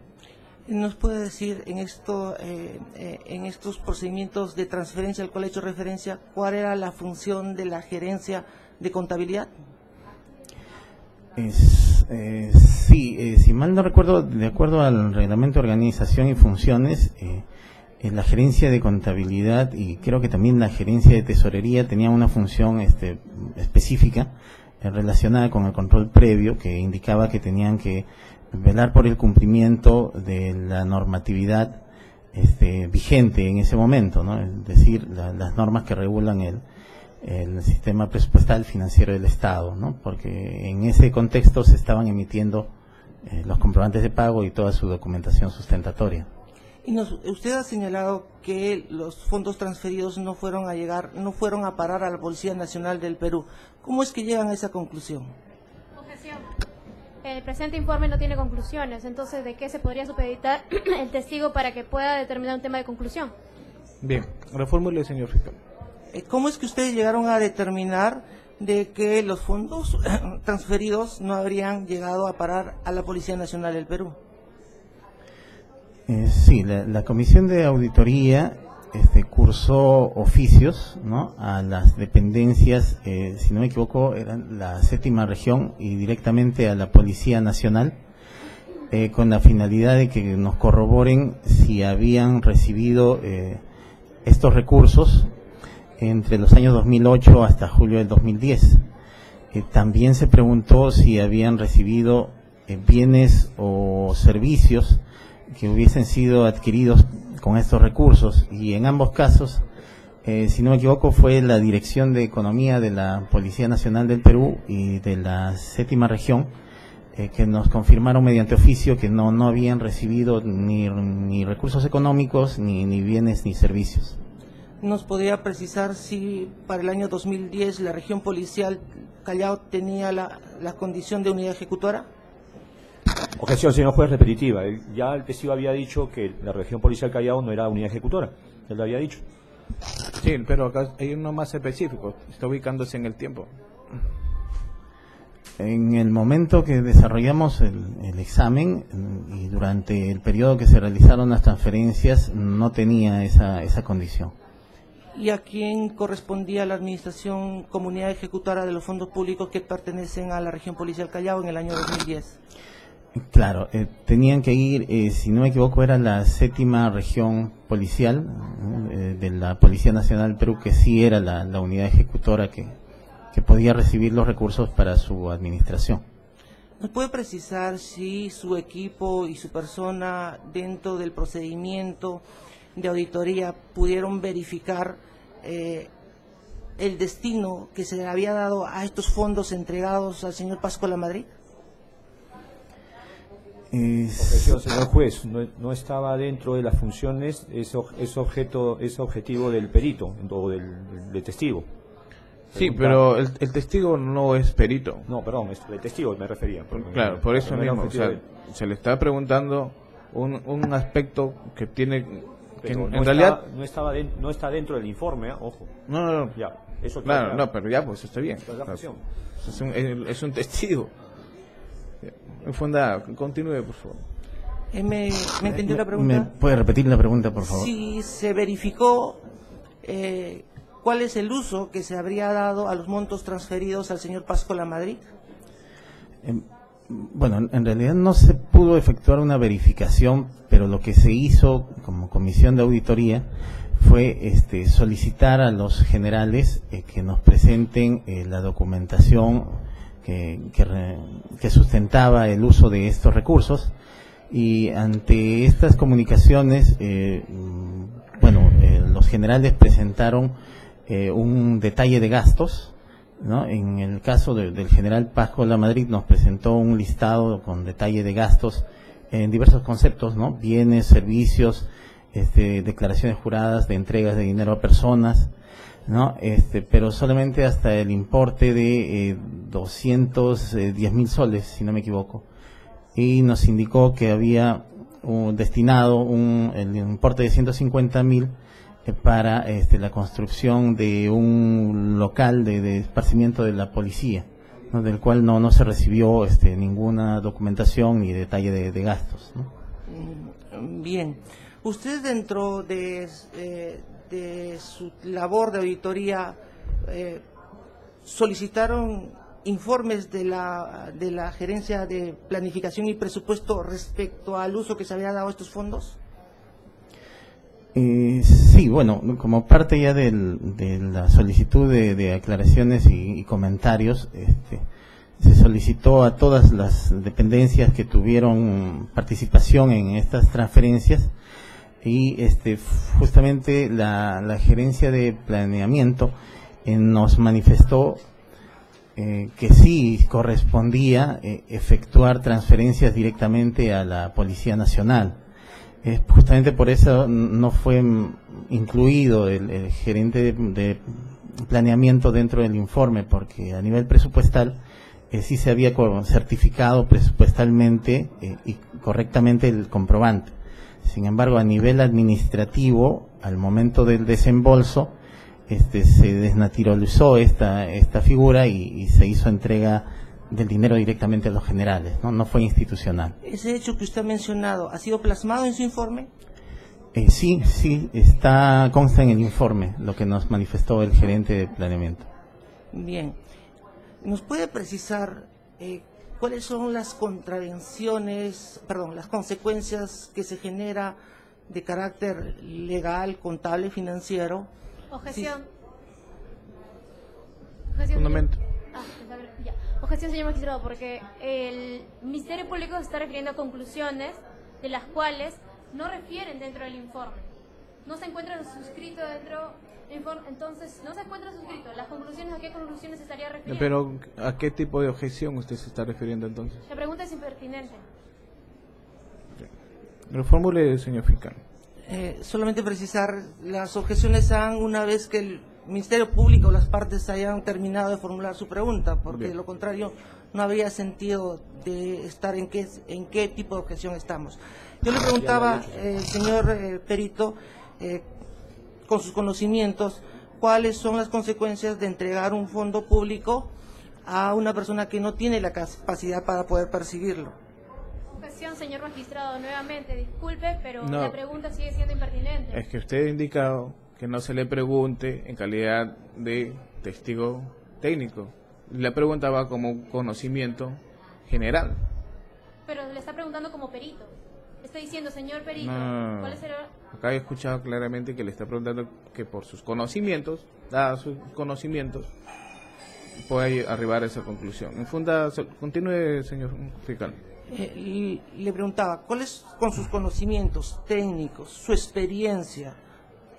¿Nos puede decir en estos procedimientos de transferencia al cual he hecho referencia, cuál era la función de la gerencia de contabilidad? Sí, si mal no recuerdo, de acuerdo al reglamento de organización y funciones, la gerencia de contabilidad y creo que también la gerencia de tesorería tenían una función específica relacionada con el control previo, que indicaba que tenían que velar por el cumplimiento de la normatividad vigente en ese momento, ¿no? Es decir, las normas que regulan el sistema presupuestal financiero del Estado, ¿no? Porque en ese contexto se estaban emitiendo los comprobantes de pago y toda su documentación sustentatoria. Y usted ha señalado que los fondos transferidos no fueron a parar a la Policía Nacional del Perú. ¿Cómo es que llegan a esa conclusión? Objeción. El presente informe no tiene conclusiones, entonces ¿de qué se podría supeditar el testigo para que pueda determinar un tema de conclusión? Bien, reformule, señor fiscal. ¿Cómo es que ustedes llegaron a determinar de que los fondos transferidos no habrían llegado a parar a la Policía Nacional del Perú? Sí, la Comisión de Auditoría cursó oficios, ¿no?, a las dependencias, si no me equivoco, eran la 7ª región y directamente a la Policía Nacional, con la finalidad de que nos corroboren si habían recibido estos recursos entre los años 2008 hasta julio del 2010. También se preguntó si habían recibido bienes o servicios que hubiesen sido adquiridos con estos recursos, y en ambos casos, si no me equivoco, fue la Dirección de Economía de la Policía Nacional del Perú y de la 7ª región que nos confirmaron mediante oficio que no habían recibido ni recursos económicos, ni bienes, ni servicios. ¿Nos podría precisar si para el año 2010 la región policial Callao tenía la condición de unidad ejecutora? Objeción, señor juez, repetitiva. Ya el testigo había dicho que la región policial Callao no era unidad ejecutora. Él lo había dicho. Sí, pero acá hay uno más específico. Está ubicándose en el tiempo. En el momento que desarrollamos el examen y durante el periodo que se realizaron las transferencias, no tenía esa condición. ¿Y a quién correspondía la administración comunidad ejecutora de los fondos públicos que pertenecen a la región policial Callao en el año 2010? Claro, tenían que ir, si no me equivoco, era la 7ª región policial de la Policía Nacional del Perú, que sí era la unidad ejecutora que podía recibir los recursos para su administración. ¿Nos puede precisar si su equipo y su persona dentro del procedimiento de auditoría pudieron verificar el destino que se le había dado a estos fondos entregados al señor Pasco Lamadrid? Objeción, señor juez, no estaba dentro de las funciones, es objetivo del perito o del testigo. Sí, pero el testigo no es perito. No, perdón, el testigo me refería. Claro, por eso mismo, o sea, se le está preguntando un aspecto que tiene... Que en realidad no está dentro del informe, ojo. No. Ya, eso claro, no, pero ya, pues está bien. Es un testigo. Fonda, continúe, por favor. ¿Me entendió la pregunta? ¿Me puede repetir la pregunta, por favor? Si se verificó cuál es el uso que se habría dado a los montos transferidos al señor Pasco Lamadrid. Bueno, en realidad no se pudo efectuar una verificación, pero lo que se hizo como comisión de auditoría fue solicitar a los generales que nos presenten la documentación que sustentaba el uso de estos recursos, y ante estas comunicaciones, los generales presentaron un detalle de gastos, ¿no? En el caso del general Pasco Lamadrid nos presentó un listado con detalle de gastos en diversos conceptos, ¿no? Bienes, servicios, declaraciones juradas de entregas de dinero a personas, ¿no? Pero solamente hasta el importe de 210.000 soles, si no me equivoco, y nos indicó que había destinado el importe de 150.000 para la construcción de un local de esparcimiento de la policía, ¿no? Del cual no se recibió ninguna documentación ni detalle de gastos, ¿no? Bien. Usted dentro de su labor de auditoría solicitaron informes de la Gerencia de Planificación y Presupuesto respecto al uso que se había dado a estos fondos. Sí, bueno, como parte ya de la solicitud de aclaraciones y comentarios, se solicitó a todas las dependencias que tuvieron participación en estas transferencias y justamente la Gerencia de Planeamiento nos manifestó que sí correspondía efectuar transferencias directamente a la Policía Nacional. Justamente por eso no fue incluido el gerente de planeamiento dentro del informe, porque a nivel presupuestal sí se había certificado presupuestalmente y correctamente el comprobante. Sin embargo, a nivel administrativo, al momento del desembolso, se desnaturalizó esta figura y se hizo entrega del dinero directamente a los generales, no fue institucional. ¿Ese hecho que usted ha mencionado ha sido plasmado en su informe? Sí, consta en el informe lo que nos manifestó el gerente de planeamiento. Bien. ¿Nos puede precisar cuáles son las las consecuencias que se genera de carácter legal, contable, financiero? Objeción. Sí. Un momento. Ya. Objeción, señor magistrado, porque el Ministerio Público se está refiriendo a conclusiones de las cuales no refieren dentro del informe. No se encuentran suscritos dentro del informe, entonces no se encuentra suscrito. ¿Las conclusiones a qué conclusiones se estaría refiriendo? Pero ¿a qué tipo de objeción usted se está refiriendo entonces? La pregunta es impertinente. Reformule, señor fiscal. Solamente precisar, las objeciones se dan una vez que el Ministerio Público o las partes hayan terminado de formular su pregunta, porque de lo contrario no habría sentido de estar en qué tipo de objeción estamos. Yo le preguntaba, señor perito, con sus conocimientos, ¿cuáles son las consecuencias de entregar un fondo público a una persona que no tiene la capacidad para poder percibirlo? Objeción, señor magistrado, nuevamente, disculpe, pero No. la pregunta sigue siendo impertinente. Es que usted ha indicado que no se le pregunte en calidad de testigo técnico. Le preguntaba como conocimiento general. Pero le está preguntando como perito. Está diciendo, señor perito, No. ¿cuál es el...? Acá he escuchado claramente que le está preguntando que por sus conocimientos, dados sus conocimientos, puede arribar a esa conclusión. Continúe, señor fiscal. Le preguntaba, ¿cuáles con sus conocimientos técnicos, su experiencia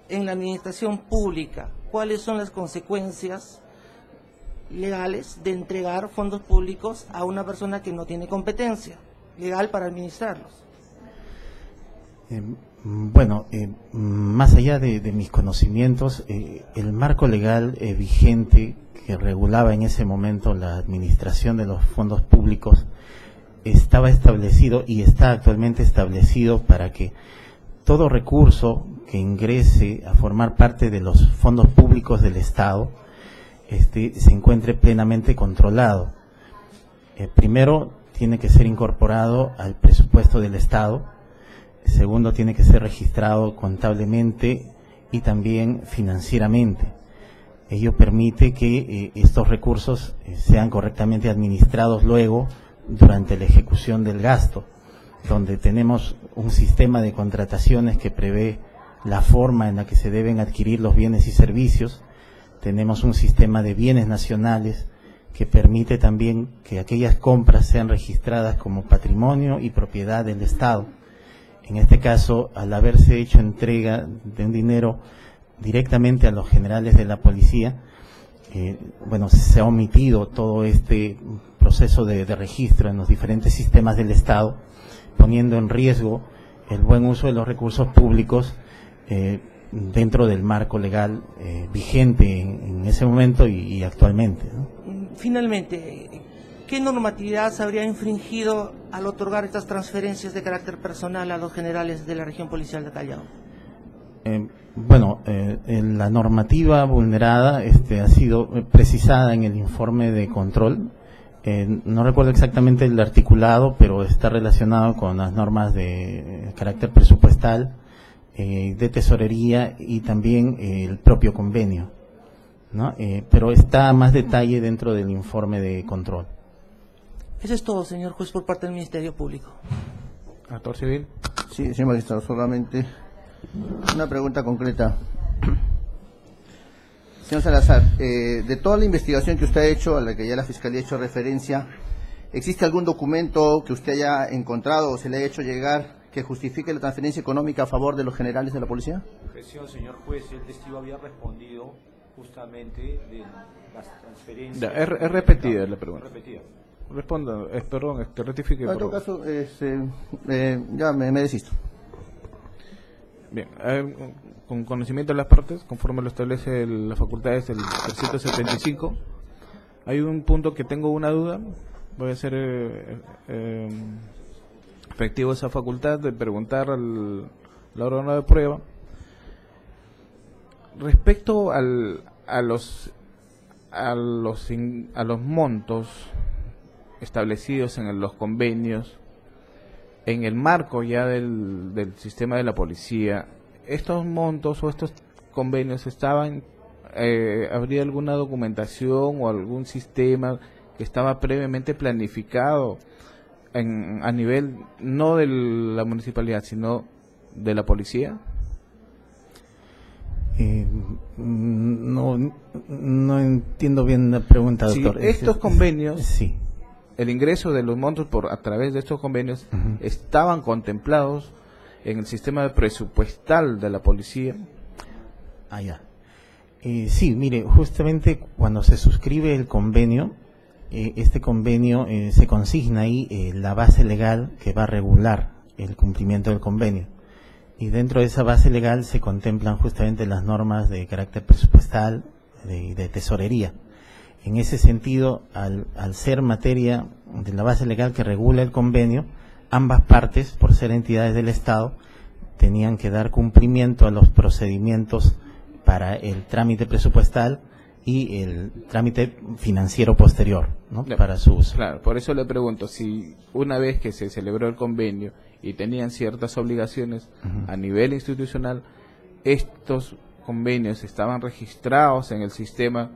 en la administración pública, cuáles son las consecuencias legales de entregar fondos públicos a una persona que no tiene competencia legal para administrarlos? Más allá de mis conocimientos, el marco legal vigente que regulaba en ese momento la administración de los fondos públicos estaba establecido y está actualmente establecido para que todo recurso que ingrese a formar parte de los fondos públicos del Estado se encuentre plenamente controlado. Primero, tiene que ser incorporado al presupuesto del Estado. Segundo, tiene que ser registrado contablemente y también financieramente. Ello permite que estos recursos sean correctamente administrados luego durante la ejecución del gasto, donde tenemos un sistema de contrataciones que prevé la forma en la que se deben adquirir los bienes y servicios. Tenemos un sistema de bienes nacionales que permite también que aquellas compras sean registradas como patrimonio y propiedad del Estado. En este caso, al haberse hecho entrega de un dinero directamente a los generales de la policía, se ha omitido todo este proceso de registro en los diferentes sistemas del Estado, poniendo en riesgo el buen uso de los recursos públicos dentro del marco legal vigente en ese momento y actualmente, ¿no? Finalmente, ¿qué normatividad se habría infringido al otorgar estas transferencias de carácter personal a los generales de la región policial de Callao? La normativa vulnerada ha sido precisada en el informe de control. No recuerdo exactamente el articulado, pero está relacionado con las normas de carácter presupuestal, de tesorería y también el propio convenio, ¿no? Pero está más detalle dentro del informe de control. Eso es todo, señor juez, por parte del Ministerio Público. Actor civil. Sí, señor magistrado, solamente una pregunta concreta. Señor Salazar, de toda la investigación que usted ha hecho, a la que ya la Fiscalía ha hecho referencia, ¿existe algún documento que usted haya encontrado o se le haya hecho llegar que justifique la transferencia económica a favor de los generales de la policía? Objeción, señor juez, el testigo había respondido justamente de las transferencias. Es repetida la pregunta. Repetida. Responda, perdón, rectifique. En todo caso, ya me desisto. Bien, con conocimiento de las partes, conforme lo establece la facultad del 375, hay un punto que tengo una duda. Voy a hacer efectivo esa facultad de preguntar al órgano de prueba respecto a los montos establecidos en los convenios en el marco ya del sistema de la policía. Estos montos o estos convenios estaban, ¿habría alguna documentación o algún sistema que estaba previamente planificado a nivel no de la municipalidad sino de la policía? No entiendo bien la pregunta, doctor. Estos convenios, sí, el ingreso de los montos a través de estos convenios estaban contemplados en el sistema presupuestal de la policía. Sí, mire, justamente cuando se suscribe el convenio, este convenio se consigna ahí la base legal que va a regular el cumplimiento del convenio. Y dentro de esa base legal se contemplan justamente las normas de carácter presupuestal, de tesorería. En ese sentido, al ser materia de la base legal que regula el convenio, ambas partes, por ser entidades del Estado, tenían que dar cumplimiento a los procedimientos para el trámite presupuestal y el trámite financiero posterior, ¿no? Para su uso. Claro, por eso le pregunto, si una vez que se celebró el convenio y tenían ciertas obligaciones a nivel institucional, estos convenios estaban registrados en el sistema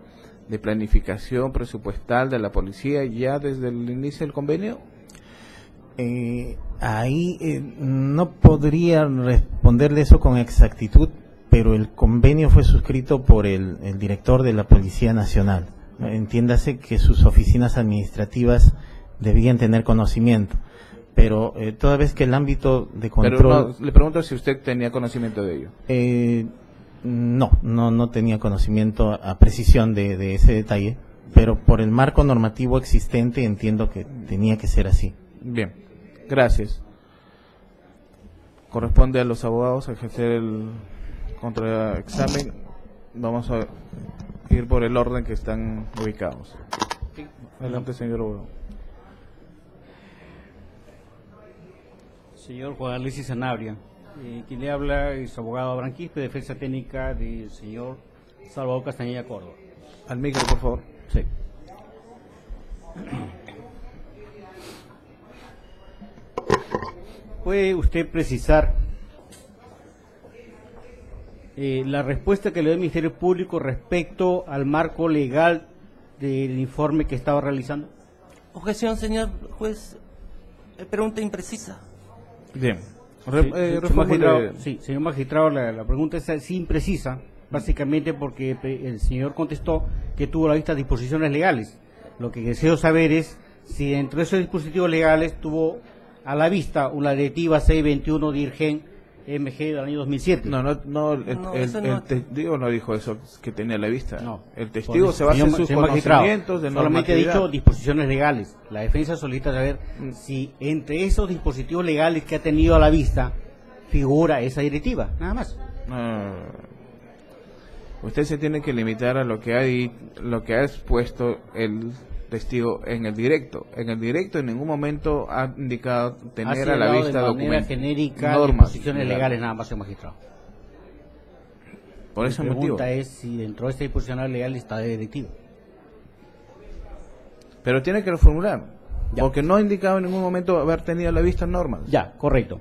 de planificación presupuestal de la policía ya desde el inicio del convenio. No podría responderle eso con exactitud, pero el convenio fue suscrito por el director de la Policía Nacional. Entiéndase que sus oficinas administrativas debían tener conocimiento, pero toda vez que el ámbito de control... Pero no, le pregunto si usted tenía conocimiento de ello. No tenía conocimiento a precisión de ese detalle, pero por el marco normativo existente entiendo que tenía que ser así. Bien, gracias. Corresponde a los abogados ejercer el contraexamen. Vamos a ir por el orden que están ubicados. Adelante, señor abogado. Señor Juan Alexis Sanabria, quien le habla es abogado Abraham Quispe, defensa técnica del señor Salvador Castañeda Córdoba. Al micro, por favor. Sí. ¿Puede usted precisar la respuesta que le dio el Ministerio Público respecto al marco legal del informe que estaba realizando? Objeción, señor juez. Pregunta imprecisa. Bien. Señor magistrado, la pregunta es imprecisa, básicamente porque el señor contestó que tuvo a la vista disposiciones legales. Lo que deseo saber es si dentro de esos dispositivos legales tuvo a la vista una directiva 621 DIRGEN MG del año 2007. El testigo no dijo eso que tenía a la vista. No. El testigo se basa en sus conocimientos de solamente ha normatividad. dicho disposiciones legales. La defensa solicita saber si entre esos dispositivos legales que ha tenido a la vista figura esa directiva, nada más. Usted se tiene que limitar a lo que ha expuesto el testigo en el directo. En el directo en ningún momento ha indicado tener a la vista documentos, genérica, normas, disposiciones legales, nada más, señor magistrado. Por ese motivo. La motivo. pregunta es si dentro de esta disposición legal está de directiva. Pero tiene que reformular, Ya. porque no ha indicado en ningún momento haber tenido la vista normal. Ya, correcto.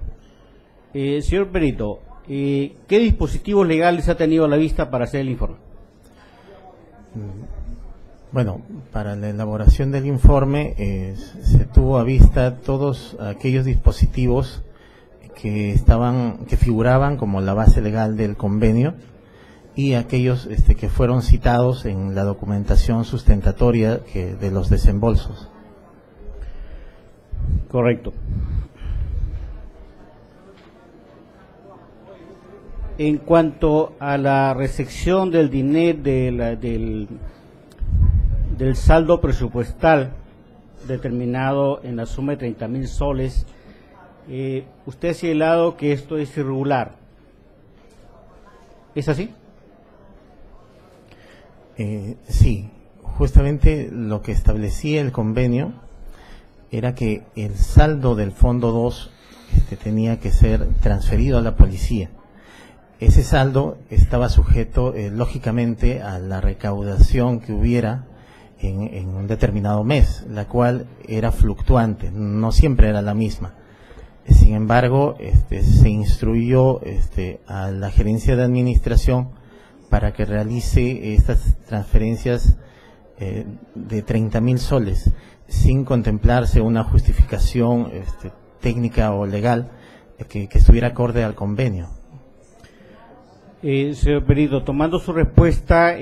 Señor perito, ¿qué dispositivos legales ha tenido a la vista para hacer el informe? Bueno, para la elaboración del informe se tuvo a vista todos aquellos dispositivos que figuraban como la base legal del convenio y aquellos que fueron citados en la documentación sustentatoria de los desembolsos. Correcto. En cuanto a la recepción del dinero del saldo presupuestal determinado en la suma de 30.000 soles, usted ha señalado que esto es irregular. ¿Es así? Sí, justamente lo que establecía el convenio era que el saldo del Fondo 2 tenía que ser transferido a la policía. Ese saldo estaba sujeto, lógicamente, a la recaudación que hubiera en un determinado mes, la cual era fluctuante, no siempre era la misma. Sin embargo, se instruyó a la gerencia de administración para que realice estas transferencias de 30.000 soles, sin contemplarse una justificación técnica o legal que estuviera acorde al convenio. Señor perito, tomando su respuesta,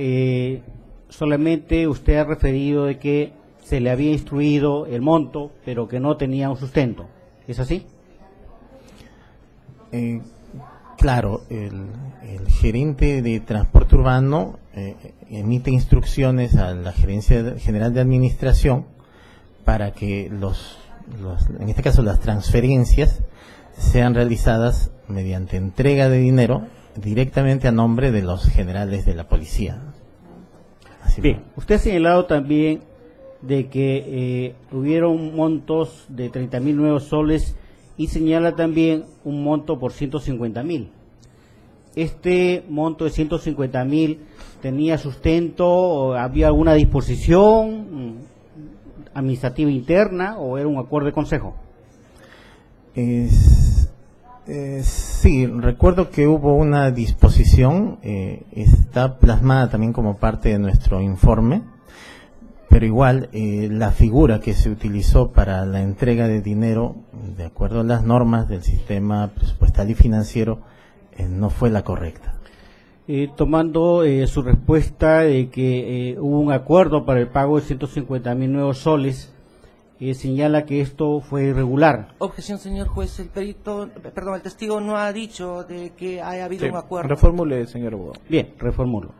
solamente usted ha referido de que se le había instruido el monto, pero que no tenía un sustento. ¿Es así? Claro, el gerente de transporte urbano emite instrucciones a la Gerencia General de Administración para que en este caso las transferencias sean realizadas mediante entrega de dinero directamente a nombre de los generales de la policía. Así bien, usted ha señalado también de que hubieron montos de 30.000 nuevos soles y señala también un monto por 150.000. ¿Este monto de 150.000 tenía sustento o había alguna disposición administrativa interna o era un acuerdo de consejo? Sí, recuerdo que hubo una disposición, está plasmada también como parte de nuestro informe, pero igual la figura que se utilizó para la entrega de dinero, de acuerdo a las normas del sistema presupuestal y financiero, no fue la correcta. Tomando su respuesta de que hubo un acuerdo para el pago de 150.000 nuevos soles, señala que esto fue irregular. Objeción, señor juez. El testigo no ha dicho de que haya habido un acuerdo. Reformule, señor abogado. Bien, reformulo.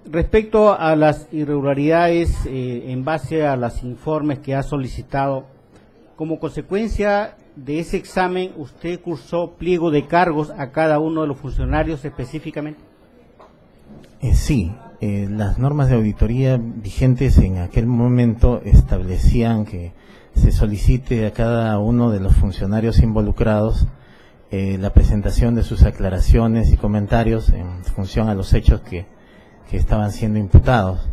Respecto a las irregularidades, en base a los informes que ha solicitado, como consecuencia de ese examen, ¿usted cursó pliego de cargos a cada uno de los funcionarios específicamente? Sí, las normas de auditoría vigentes en aquel momento establecían que se solicite a cada uno de los funcionarios involucrados la presentación de sus aclaraciones y comentarios en función a los hechos que estaban siendo imputados.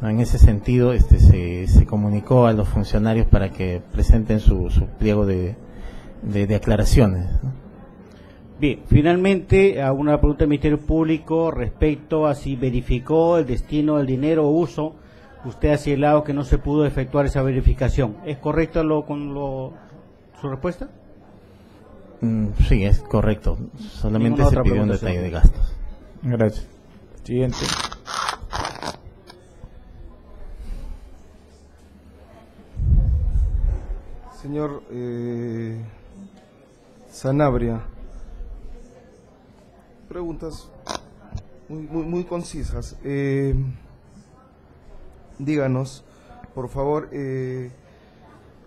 En ese sentido, se comunicó a los funcionarios para que presenten su pliego de aclaraciones, ¿no? Bien, finalmente, a una pregunta del Ministerio Público respecto a si verificó el destino del dinero o uso. Usted ha señalado que no se pudo efectuar esa verificación. ¿Es correcto su respuesta? Sí, es correcto. Solamente se pidió un detalle de gastos. Gracias. Siguiente. Señor Sanabria, preguntas muy concisas. Díganos, por favor,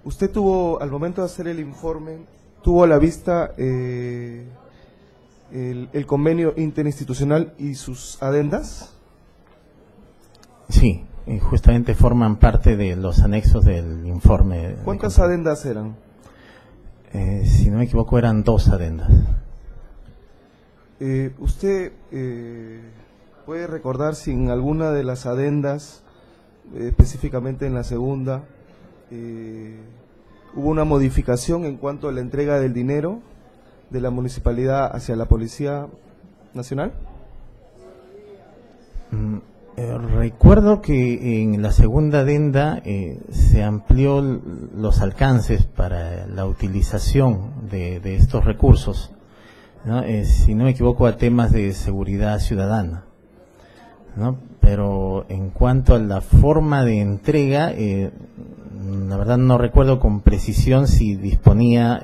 usted tuvo, al momento de hacer el informe, tuvo a la vista el convenio interinstitucional y sus adendas. Sí, justamente forman parte de los anexos del informe. ¿Cuántas adendas eran? Si no me equivoco, eran 2 adendas. ¿Usted puede recordar si en alguna de las adendas específicamente en la segunda, hubo una modificación en cuanto a la entrega del dinero de la municipalidad hacia la Policía Nacional. Recuerdo que en la segunda adenda se amplió los alcances para la utilización de estos recursos, ¿no? Si no me equivoco, a temas de seguridad ciudadana, ¿no? Pero en cuanto a la forma de entrega, la verdad no recuerdo con precisión si disponía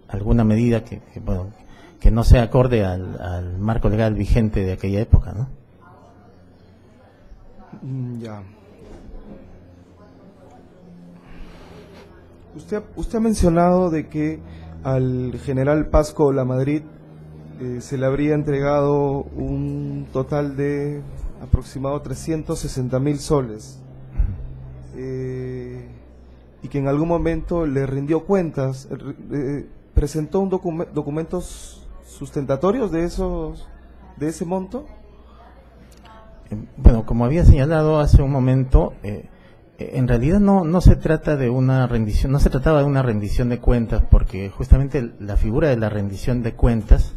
alguna medida que no sea acorde al marco legal vigente de aquella época, ¿no? Ya. Usted ha mencionado de que al general Pasco Lamadrid se le habría entregado un total de aproximado 360.000 soles y que en algún momento le rindió cuentas, presentó documentos sustentatorios de ese monto. Bueno, como había señalado hace un momento, en realidad no se trata de una rendición, no se trataba de una rendición de cuentas, porque justamente la figura de la rendición de cuentas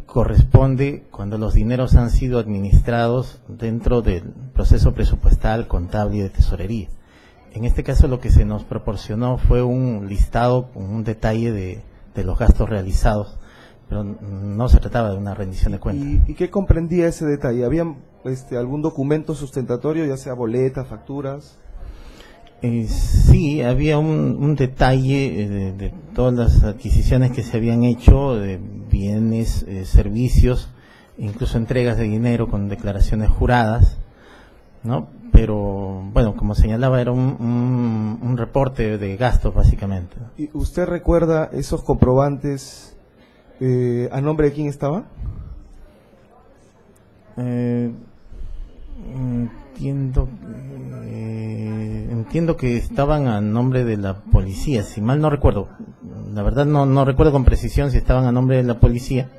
corresponde cuando los dineros han sido administrados dentro del proceso presupuestal, contable y de tesorería. En este caso lo que se nos proporcionó fue un listado con un detalle de los gastos realizados, pero no se trataba de una rendición de cuentas. ¿Y qué comprendía ese detalle? ¿Había algún documento sustentatorio, ya sea boletas, facturas? Sí, había un detalle de todas las adquisiciones que se habían hecho, de bienes, servicios, incluso entregas de dinero con declaraciones juradas, ¿no? Pero, bueno, como señalaba, era un reporte de gastos, básicamente. ¿Y usted recuerda esos comprobantes a nombre de quién estaban? Entiendo que estaban a nombre de la policía, si mal no recuerdo. La verdad no recuerdo con precisión si estaban a nombre de la policía,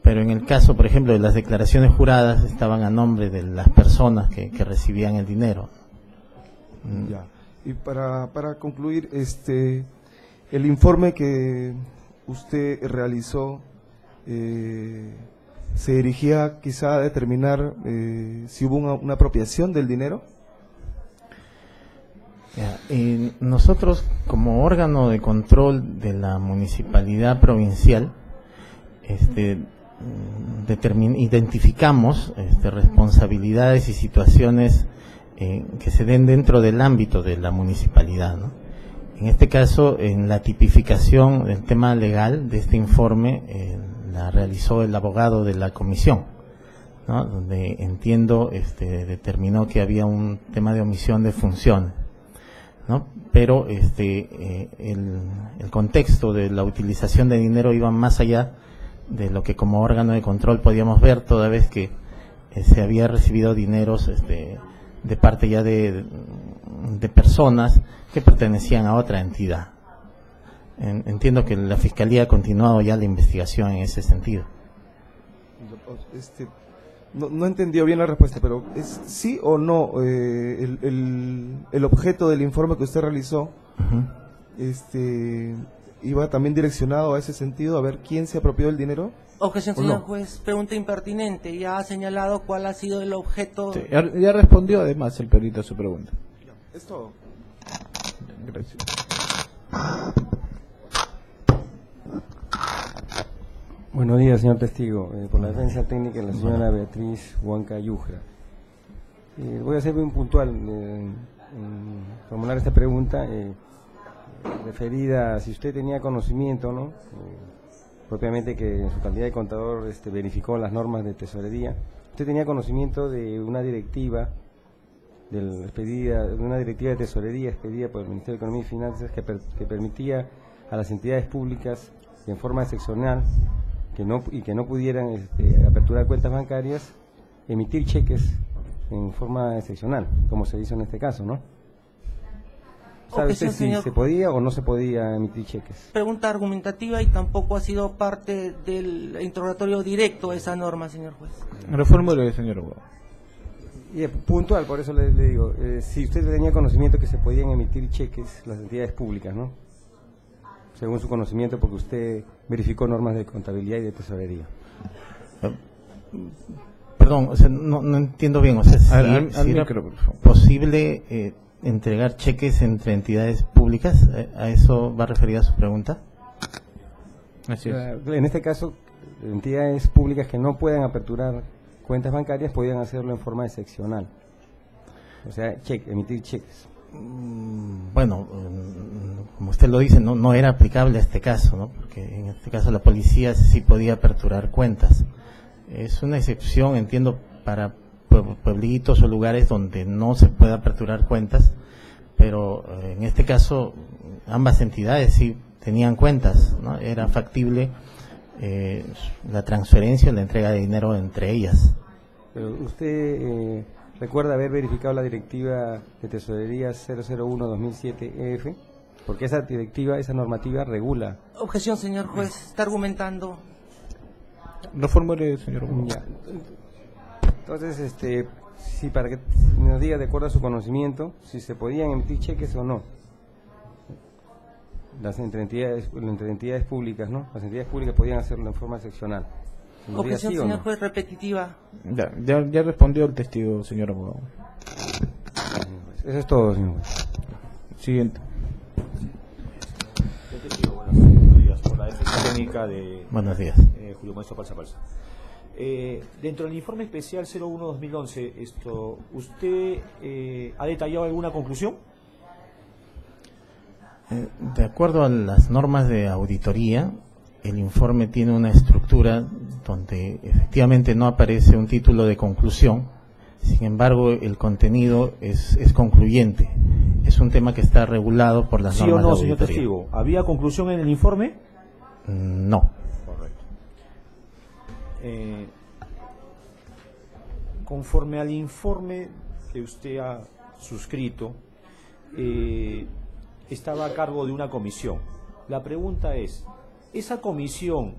pero en el caso, por ejemplo, de las declaraciones juradas, estaban a nombre de las personas que recibían el dinero. Ya. Y para concluir, el informe que usted realizó se dirigía quizá a determinar si hubo una apropiación del dinero. Nosotros, como órgano de control de la municipalidad provincial, identificamos responsabilidades y situaciones que se den dentro del ámbito de la municipalidad, ¿no? En este caso, en la tipificación del tema legal de este informe la realizó el abogado de la comisión, ¿no? Donde entiendo determinó que había un tema de omisión de funciones, ¿no? Pero el contexto de la utilización de dinero iba más allá de lo que como órgano de control podíamos ver, toda vez que se había recibido dineros de parte ya de personas que pertenecían a otra entidad. Entiendo que la Fiscalía ha continuado ya la investigación en ese sentido. No entendió bien la respuesta, pero ¿es sí o no el objeto del informe que usted realizó? ¿Iba también direccionado a ese sentido, a ver quién se apropió del dinero? Objeción, señor juez, pregunta impertinente. Ya ha señalado cuál ha sido el objeto. Sí, ya respondió además el perito a su pregunta. Es todo. Gracias. Buenos días, señor testigo. Por la defensa técnica de la señora Beatriz Huanca Yujra. Voy a ser muy puntual en formular esta pregunta referida a si usted tenía conocimiento, ¿no? Propiamente que en su calidad de contador verificó las normas de tesorería. ¿Usted tenía conocimiento de una directiva de tesorería expedida por el Ministerio de Economía y Finanzas que permitía a las entidades públicas en forma excepcional que no pudieran aperturar cuentas bancarias, emitir cheques en forma excepcional, como se hizo en este caso, ¿no? ¿Sabe usted si se podía o no se podía emitir cheques? Pregunta argumentativa y tampoco ha sido parte del interrogatorio directo de esa norma, señor juez. Reformule, señor abogado. Y puntual, por eso le digo, si usted tenía conocimiento que se podían emitir cheques las entidades públicas, ¿no? Según su conocimiento, porque usted verificó normas de contabilidad y de tesorería. Perdón, o sea, no entiendo bien, o sea, si era posible entregar cheques entre entidades públicas, ¿a eso va referida su pregunta? Así es. En este caso, entidades públicas que no puedan aperturar cuentas bancarias podían hacerlo en forma excepcional. O sea, emitir cheques. Bueno, como usted lo dice, no era aplicable a este caso, ¿no? Porque en este caso la policía sí podía aperturar cuentas. Es una excepción, entiendo, para pueblitos o lugares donde no se puede aperturar cuentas, pero en este caso ambas entidades sí tenían cuentas, ¿no? Era factible la transferencia o la entrega de dinero entre ellas. Pero usted recuerda haber verificado la directiva de tesorería 001-2007-EF, porque esa directiva, esa normativa regula. Objeción, señor juez, está argumentando. No formule, señor. Ya. Entonces, sí, para que nos diga de acuerdo a su conocimiento si se podían emitir cheques o no. Entre entidades públicas, ¿no? Las entidades públicas podían hacerlo en forma seccional. Objeción, ¿Sí o señor no? juez, repetitiva. Ya respondió el testigo, señor abogado. Eso es todo, señor juez. Siguiente. Buenos días, por la defensa técnica de Buenos días. Julio Maestro Palza. Dentro del informe especial 01-2011, ¿usted ha detallado alguna conclusión? De acuerdo a las normas de auditoría, el informe tiene una estructura donde efectivamente no aparece un título de conclusión, sin embargo el contenido es concluyente. Es un tema que está regulado por las normas de auditoría. ¿Sí o no, señor testigo? ¿Había conclusión en el informe? No. Correcto. Conforme al informe que usted ha suscrito, estaba a cargo de una comisión. La pregunta es, ¿esa comisión,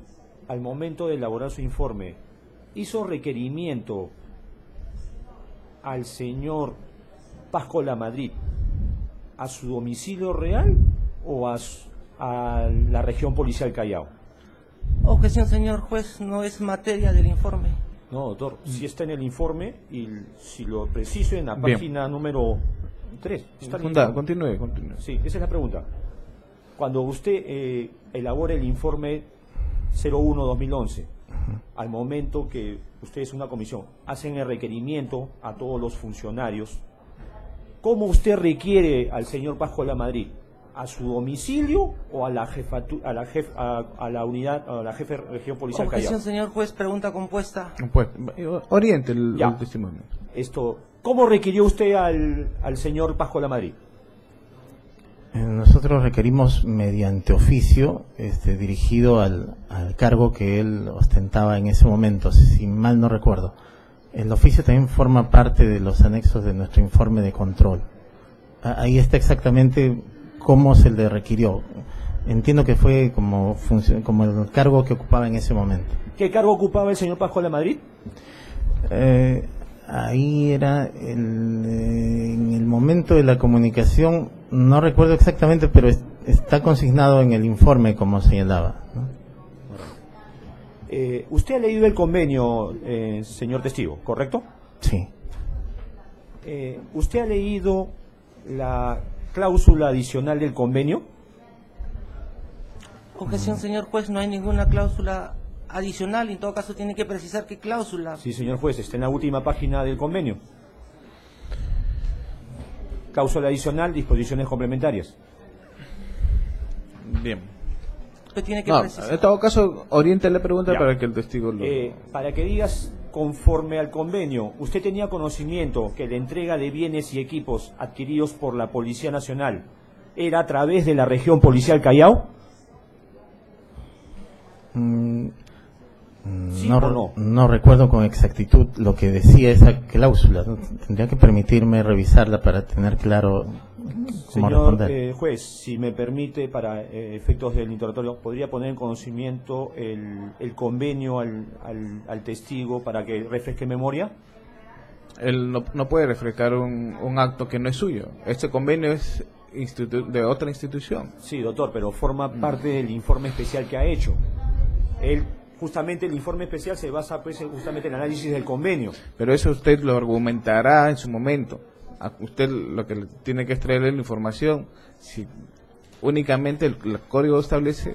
al momento de elaborar su informe, hizo requerimiento al señor Pasco Lamadrid a su domicilio real o a la región policial Callao? Objeción, señor juez, no es materia del informe. No, doctor, si está en el informe y si lo preciso en la Bien. página número 3. Continúe. Sí, esa es la pregunta. Cuando usted elabora el informe 01-2011, al momento que usted es una comisión, hacen el requerimiento a todos los funcionarios, ¿cómo usted requiere al señor Pasco Lamadrid? ¿A su domicilio o a la unidad, a la jefe de región policial Callao? Objeción, señor juez, pregunta compuesta. Pues, oriente el testimonio. ¿Cómo requirió usted al señor Pasco Lamadrid? Nosotros requerimos mediante oficio dirigido al cargo que él ostentaba en ese momento, si mal no recuerdo. El oficio también forma parte de los anexos de nuestro informe de control. Ahí está exactamente cómo se le requirió. Entiendo que fue como el cargo que ocupaba en ese momento. ¿Qué cargo ocupaba el señor Pasco Lamadrid? Ahí era en el momento de la comunicación, no recuerdo exactamente, pero está consignado en el informe como señalaba, ¿no? Usted ha leído el convenio, señor testigo, ¿correcto? Sí. ¿Usted ha leído la cláusula adicional del convenio? Objeción, señor juez, no hay ninguna cláusula adicional, en todo caso tiene que precisar qué cláusula. Sí, señor juez, está en la última página del convenio. Cláusula adicional, disposiciones complementarias. Bien. Usted tiene que precisar. En todo caso, oriente la pregunta Ya. para que el testigo lo... Para que digas, conforme al convenio, ¿usted tenía conocimiento que la entrega de bienes y equipos adquiridos por la Policía Nacional era a través de la región policial Callao? ¿Sí o no? No recuerdo con exactitud lo que decía esa cláusula, ¿no? Tendría que permitirme revisarla para tener claro cómo responder. Señor juez, si me permite, para efectos del interrogatorio, ¿podría poner en conocimiento el convenio al testigo para que refresque memoria? Él no puede reflejar un acto que no es suyo. Este convenio es de otra institución. Sí, doctor, pero forma parte del informe especial que ha hecho. Él, justamente el informe especial se basa pues justamente en el análisis del convenio. Pero eso usted lo argumentará en su momento. A usted lo que tiene que extraer es la información. Si únicamente el código establece,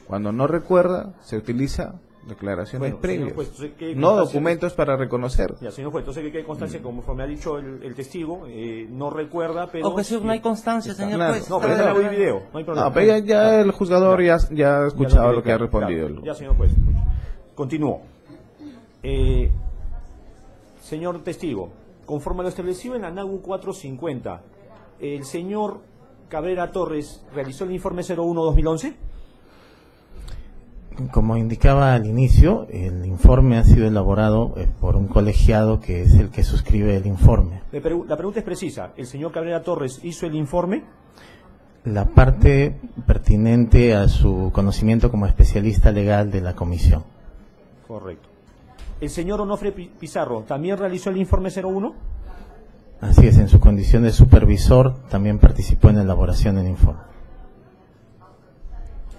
cuando no recuerda, se utiliza declaraciones previas, juez, no documentos para reconocer. Ya, señor juez, entonces que hay constancia, conforme ha dicho el testigo, no recuerda, pero... Objeción, no hay constancia, señor juez. No, pero está en video, no hay problema. No, pero ya el juzgador ya ha escuchado lo que ha respondido. Claro. Ya, señor juez. Continúo. Señor testigo, conforme a lo establecido en la NAGU 450, ¿el señor Cabrera Torres realizó el informe 01-2011? Como indicaba al inicio, el informe ha sido elaborado por un colegiado que es el que suscribe el informe. La pregunta es precisa. ¿El señor Cabrera Torres hizo el informe? La parte pertinente a su conocimiento como especialista legal de la comisión. Correcto. ¿El señor Onofre Pizarro también realizó el informe 01? Así es, en su condición de supervisor también participó en la elaboración del informe.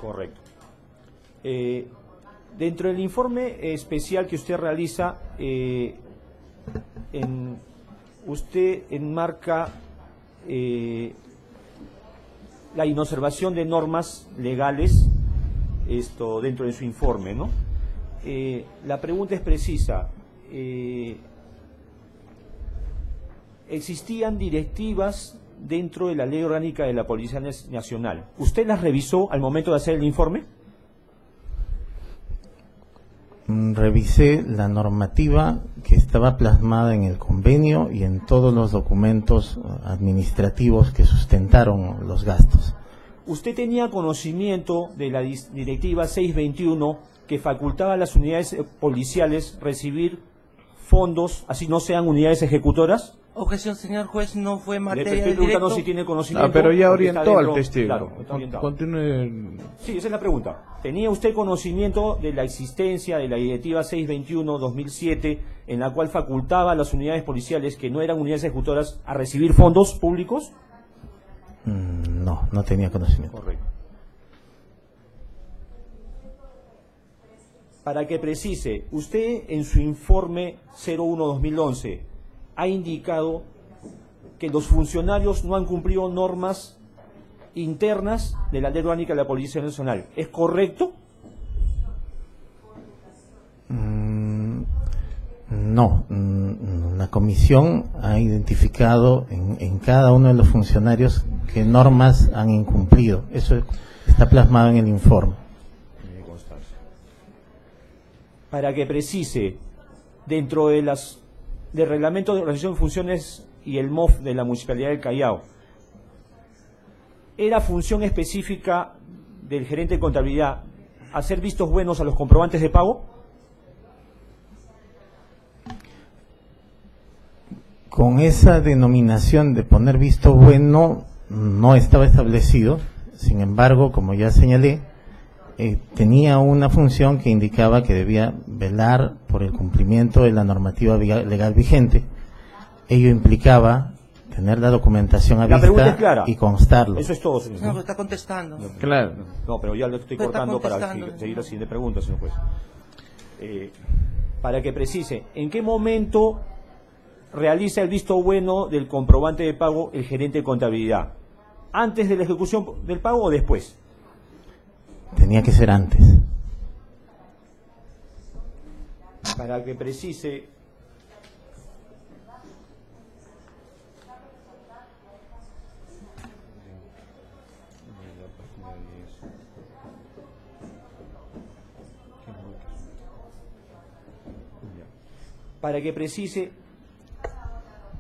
Correcto. Dentro del informe especial que usted realiza, usted enmarca la inobservación de normas legales dentro de su informe, ¿no? La pregunta es precisa. ¿Existían directivas dentro de la Ley Orgánica de la Policía Nacional? ¿Usted las revisó al momento de hacer el informe? Revisé la normativa que estaba plasmada en el convenio y en todos los documentos administrativos que sustentaron los gastos. ¿Usted tenía conocimiento de la directiva 621 que facultaba a las unidades policiales recibir fondos, así no sean unidades ejecutoras? Objeción, señor juez, no fue materia Le estoy preguntando si tiene conocimiento. Pero ya orientó al testigo. Claro, está orientado. Continúe. Sí, esa es la pregunta. ¿Tenía usted conocimiento de la existencia de la directiva 621-2007 en la cual facultaba a las unidades policiales que no eran unidades ejecutoras a recibir fondos públicos? No tenía conocimiento. Correcto. Para que precise, usted en su informe 01-2011 ha indicado que los funcionarios no han cumplido normas internas de la Ley Orgánica de la Policía Nacional. ¿Es correcto? No. La comisión ha identificado en cada uno de los funcionarios qué normas han incumplido. Eso está plasmado en el informe. Para que precise, dentro de del Reglamento de Organización de Funciones y el MOF de la Municipalidad del Callao, ¿era función específica del gerente de contabilidad hacer vistos buenos a los comprobantes de pago? Con esa denominación de poner visto bueno no estaba establecido. Sin embargo, como ya señalé, tenía una función que indicaba que debía velar por el cumplimiento de la normativa legal vigente. Ello implicaba tener la documentación a vista y constarlo. Eso es todo, señor. No, está contestando. Claro. No, pero ya lo estoy cortando para seguir la siguiente pregunta, señor juez. Para que precise, ¿en qué momento realiza el visto bueno del comprobante de pago el gerente de contabilidad? ¿Antes de la ejecución del pago o después? Tenía que ser antes. Para que precise,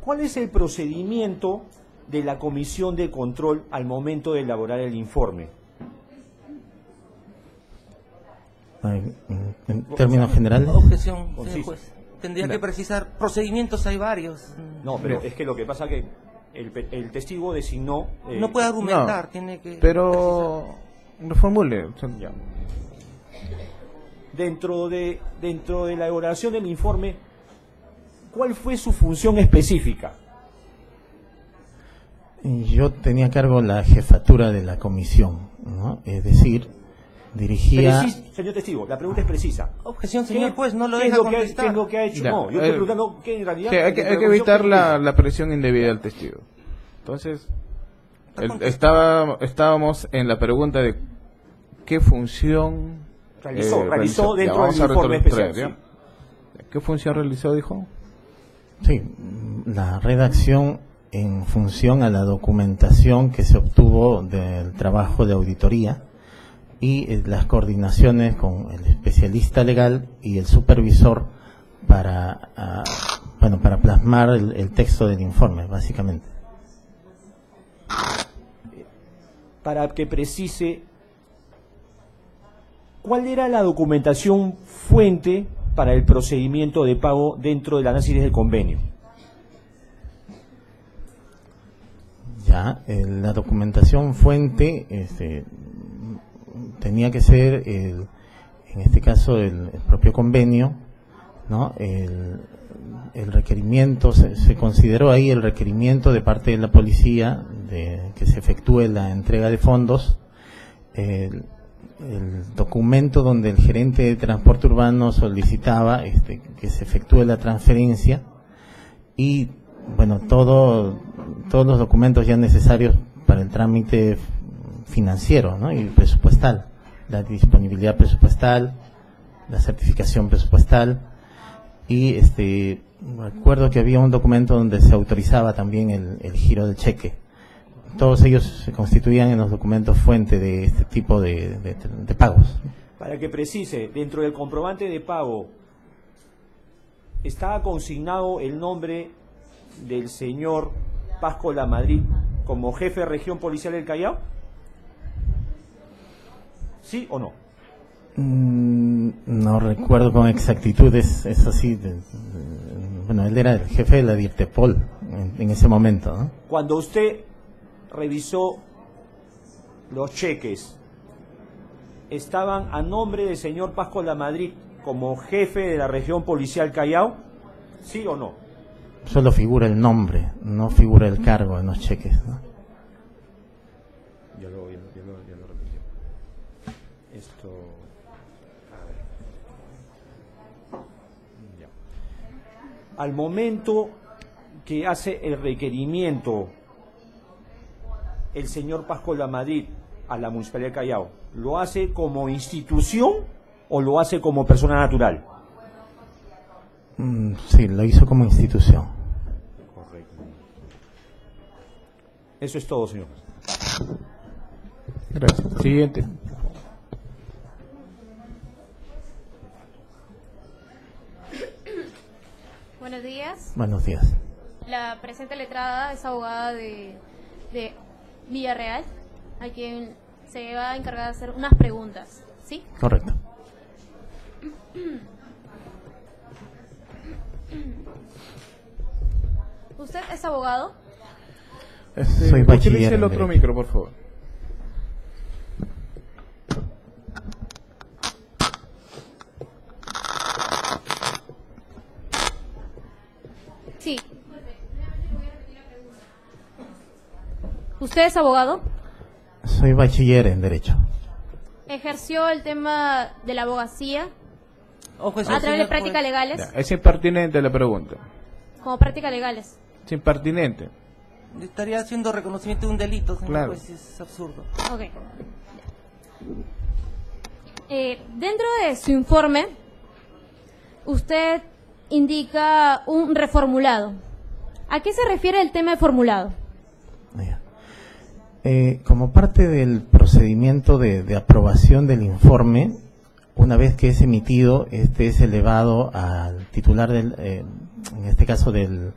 ¿cuál es el procedimiento de la comisión de control al momento de elaborar el informe? En términos generales. Objeción, señor juez. Tendría que precisar, procedimientos hay varios. No, pero es que lo que pasa que el testigo designó... no puede argumentar, tiene que... Pero reformule. Ya. Dentro de la elaboración del informe, ¿Cuál fue su función específica? Yo tenía a cargo la jefatura de la comisión, ¿no? Es decir, dirigía... Señor testigo, la pregunta es precisa. Objeción, señor juez, no lo ¿Qué es deja lo que contestar. ¿Qué es lo que ha hecho? Ya, No, yo estoy preguntando qué en realidad... Sí, hay que evitar la presión indebida del testigo. Entonces, estábamos en la pregunta de qué función realizó dentro del informe especial. Sí. ¿Qué función realizó, dijo? Sí, la redacción en función a la documentación que se obtuvo del trabajo de auditoría y las coordinaciones con el especialista legal y el supervisor para plasmar el texto del informe, básicamente. Para que precise, ¿cuál era la documentación fuente para el procedimiento de pago dentro del análisis del convenio? Ya, la documentación fuente tenía que ser, en este caso, el propio convenio, ¿no? El requerimiento, se consideró ahí el requerimiento de parte de la policía de que se efectúe la entrega de fondos, el documento donde el gerente de transporte urbano solicitaba que se efectúe la transferencia y, bueno, todos los documentos ya necesarios para el trámite financiero, ¿no? Y presupuestal, la disponibilidad presupuestal, la certificación presupuestal y recuerdo que había un documento donde se autorizaba también el giro del cheque. Todos ellos se constituían en los documentos fuente de este tipo de pagos. Para que precise, dentro del comprobante de pago, ¿estaba consignado el nombre del señor Pasco Lamadrid como jefe de región policial del Callao? ¿Sí o no? No recuerdo con exactitud, es así. Bueno, él era el jefe de la DIRTEPOL en ese momento, ¿no? Cuando usted revisó los cheques, ¿estaban a nombre del señor Pasco Lamadrid como jefe de la región policial Callao? ¿Sí o no? Solo figura el nombre, no figura el cargo en los cheques, ¿no? Ya lo repetí. Esto... A ver. Ya. Al momento que hace el requerimiento el señor Pasco Lamadrid a la Municipalidad de Callao, ¿lo hace como institución o lo hace como persona natural? Sí, lo hizo como institución. Correcto. Eso es todo, señor. Gracias. Siguiente. Buenos días. Buenos días. La presente letrada es abogada de Villarreal, a quien se va a encargar de hacer unas preguntas, ¿sí? Correcto. ¿Usted es abogado? Soy bachiller. Utilice el otro micro, por favor. Sí. ¿Usted es abogado? Soy bachiller en Derecho. ¿Ejerció el tema de la abogacía Pues, a través de prácticas legales? Ya, es impertinente la pregunta. Como prácticas legales. Es impertinente. Estaría haciendo reconocimiento de un delito, señor Claro. juez, es absurdo. Ok. Dentro de su informe, usted indica un reformulado. ¿A qué se refiere el tema de formulado? Como parte del procedimiento de aprobación del informe, una vez que es emitido, este es elevado al titular en este caso de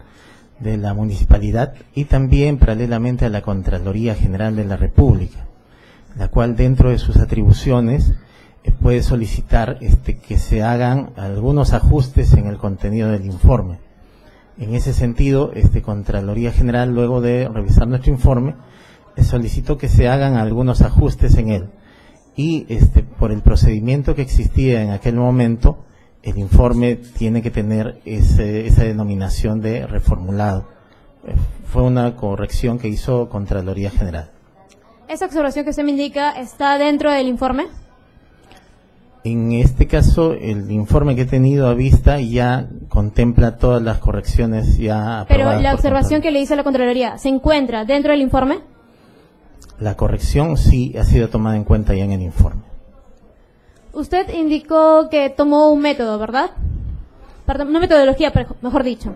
la municipalidad y también paralelamente a la Contraloría General de la República, la cual dentro de sus atribuciones puede solicitar que se hagan algunos ajustes en el contenido del informe. En ese sentido, Contraloría General, luego de revisar nuestro informe, solicitó que se hagan algunos ajustes en él y por el procedimiento que existía en aquel momento, el informe tiene que tener esa denominación de reformulado. Fue una corrección que hizo Contraloría General. ¿Esa observación que usted me indica está dentro del informe? En este caso, el informe que he tenido a vista ya contempla todas las correcciones ya aprobadas. Pero la por observación que le hizo la Contraloría, ¿se encuentra dentro del informe? La corrección sí ha sido tomada en cuenta ya en el informe. Usted indicó que tomó un método, ¿verdad? Perdón, una metodología, mejor dicho,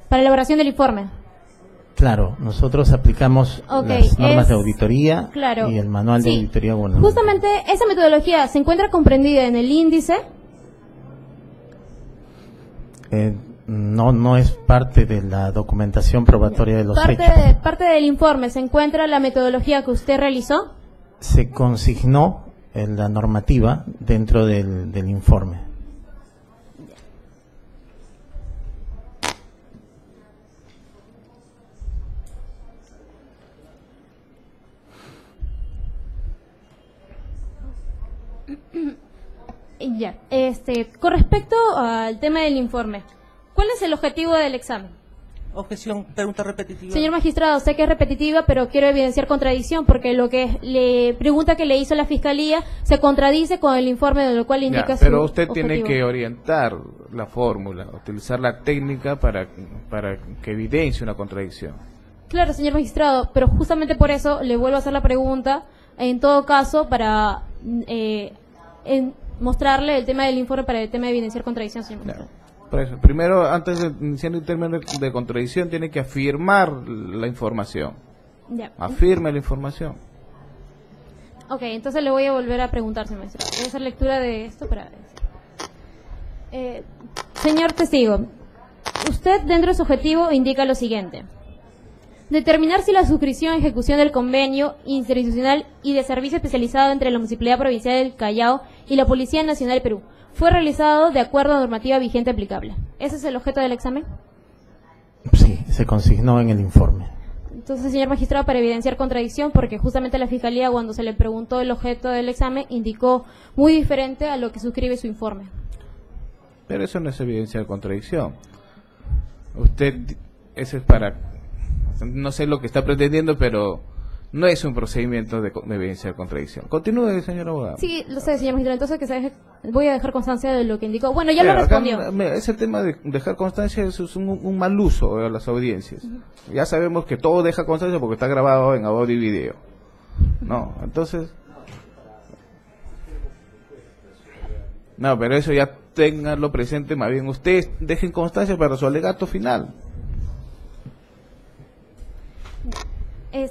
para la elaboración del informe. Claro, nosotros aplicamos las normas de auditoría y el manual de auditoría gubernamental. Justamente esa metodología se encuentra comprendida en el índice. No es parte de la documentación probatoria de los hechos. Parte del informe se encuentra la metodología que usted realizó. Se consignó en la normativa dentro del informe. Ya, con respecto al tema del informe, ¿cuál es el objetivo del examen? Objeción, pregunta repetitiva. Señor magistrado, sé que es repetitiva, pero quiero evidenciar contradicción, porque lo que le pregunta que le hizo la Fiscalía se contradice con el informe, de lo cual indica su pero usted objetivo. tiene que orientar la fórmula, utilizar la técnica para que evidencie una contradicción. Claro, señor magistrado, pero justamente por eso le vuelvo a hacer la pregunta, en todo caso, para mostrarle el tema del informe para el tema de evidenciar contradicción, señor magistrado. Por eso, primero, antes de iniciar el término de contradicción, tiene que afirmar la información. Ya. Afirme la información. Ok, entonces le voy a volver a preguntar, señor magistrado. Voy a hacer lectura de esto para... señor testigo, usted dentro de su objetivo indica lo siguiente: determinar si la suscripción y ejecución del convenio interinstitucional y de servicio especializado entre la Municipalidad Provincial del Callao y la Policía Nacional del Perú fue realizado de acuerdo a normativa vigente aplicable. ¿Ese es el objeto del examen? Sí, se consignó en el informe. Entonces, señor magistrado, para evidenciar contradicción, porque justamente la Fiscalía, cuando se le preguntó el objeto del examen, indicó muy diferente a lo que suscribe su informe. Pero eso no es evidencia de contradicción. Usted, eso es para... No sé lo que está pretendiendo, pero no es un procedimiento de evidencia de contradicción. Continúe, señor abogado. Sí, lo sé, señor magistrado. Entonces, voy a dejar constancia de lo que indicó. Bueno, ya lo respondió. Ese tema de dejar constancia es un mal uso de las audiencias. Ya sabemos que todo deja constancia porque está grabado en audio y video. No, entonces... No, pero eso ya ténganlo presente. Más bien, ustedes dejen constancia para su alegato final.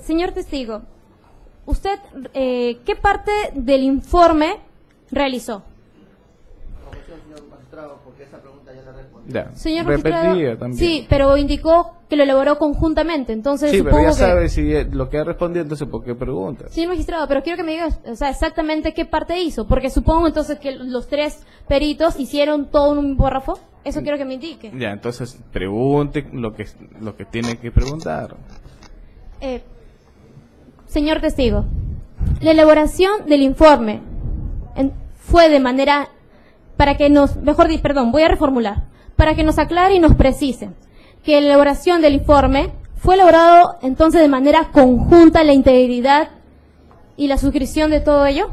Señor testigo, ¿usted qué parte del informe realizó? Señor magistrado, también. sí, pero indicó que lo elaboró conjuntamente, entonces sí, supongo pero ya que... sabe si lo que ha respondido, entonces ¿por qué pregunta? Señor magistrado, pero quiero que me diga, o sea, exactamente qué parte hizo, porque supongo entonces que los tres peritos hicieron todo un párrafo. Eso quiero que me indique. Ya, entonces pregunte lo que tiene que preguntar. Señor testigo, la elaboración del informe fue de manera, para que nos, voy a reformular, para que nos aclare y nos precise que la elaboración del informe fue elaborado entonces de manera conjunta, la integridad y la suscripción de todo ello.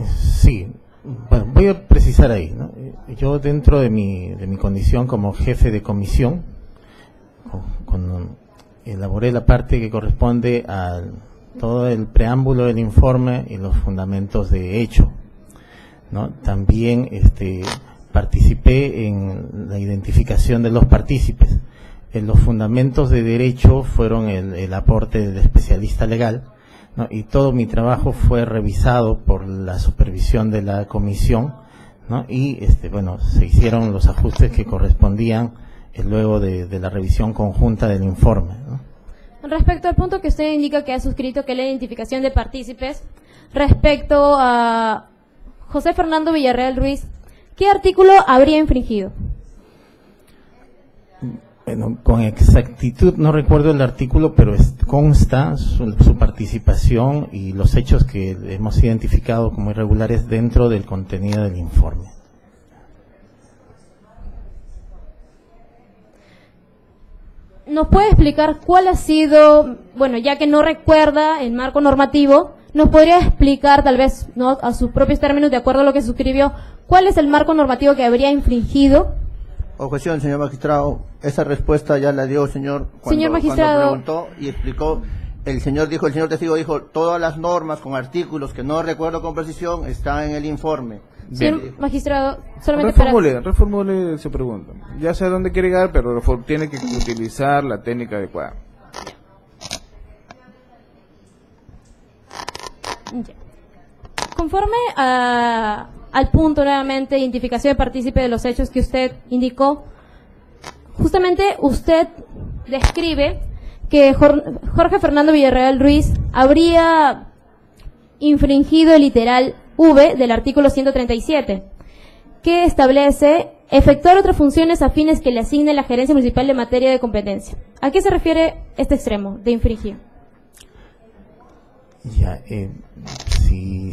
Sí, bueno, voy a precisar ahí, ¿no? Yo dentro de mi condición como jefe de comisión, elaboré la parte que corresponde a todo el preámbulo del informe y los fundamentos de hecho, ¿no? También participé en la identificación de los partícipes. Los fundamentos de derecho fueron el aporte del especialista legal, ¿no? Y todo mi trabajo fue revisado por la supervisión de la comisión, ¿no? Y se hicieron los ajustes que correspondían luego de la revisión conjunta del informe, ¿no? Respecto al punto que usted indica que ha suscrito, que es la identificación de partícipes, respecto a José Fernando Villarreal Ruiz, ¿qué artículo habría infringido? Bueno, con exactitud no recuerdo el artículo, pero consta su participación y los hechos que hemos identificado como irregulares dentro del contenido del informe. ¿Nos puede explicar cuál ha sido, bueno, ya que no recuerda el marco normativo, nos podría explicar, tal vez, ¿no?, a sus propios términos, de acuerdo a lo que suscribió, cuál es el marco normativo que habría infringido? Objeción, señor magistrado. Esa respuesta ya la dio, señor, Señor magistrado. cuando preguntó y explicó. El señor testigo dijo, todas las normas con artículos que no recuerdo con precisión están en el informe. Señor magistrado, solamente reformule su pregunta. Ya sé a dónde quiere llegar, pero tiene que utilizar la técnica adecuada. Conforme al punto nuevamente, identificación de partícipe de los hechos que usted indicó, justamente usted describe que Jorge Fernando Villarreal Ruiz habría infringido el literal V del artículo 137, que establece efectuar otras funciones afines que le asigne la gerencia municipal de materia de competencia. ¿A qué se refiere este extremo de infringir? Ya, si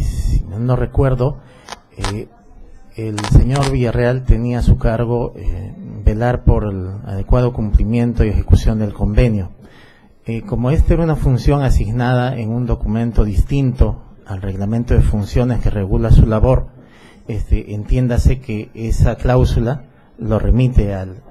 no recuerdo, el señor Villarreal tenía a su cargo velar por el adecuado cumplimiento y ejecución del convenio. Como esta era una función asignada en un documento distinto al reglamento de funciones que regula su labor, entiéndase que esa cláusula lo remite al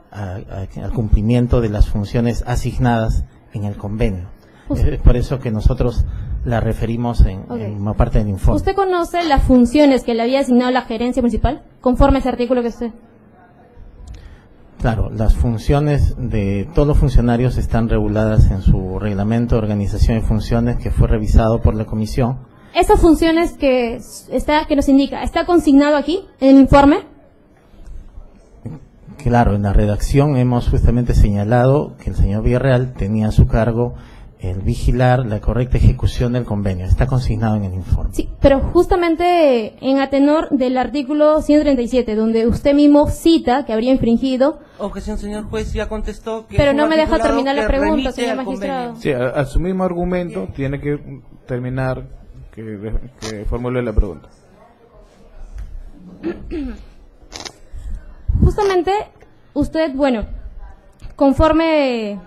cumplimiento de las funciones asignadas en el convenio. Es por eso que nosotros la referimos como parte del informe. ¿Usted conoce las funciones que le había asignado la gerencia municipal conforme a ese artículo que usted? Claro, las funciones de todos los funcionarios están reguladas en su reglamento de organización y funciones que fue revisado por la comisión. Esas funciones que nos indica, ¿está consignado aquí en el informe? Claro, en la redacción hemos justamente señalado que el señor Villarreal tenía a su cargo el vigilar la correcta ejecución del convenio. Está consignado en el informe. Sí, pero justamente en atenor del artículo 137, donde usted mismo cita que habría infringido. Objeción, señor juez, ya contestó que... Pero no me deja terminar la pregunta, señor magistrado. Sí, a su mismo argumento tiene que terminar, que formule la pregunta. Justamente, usted, bueno, conforme...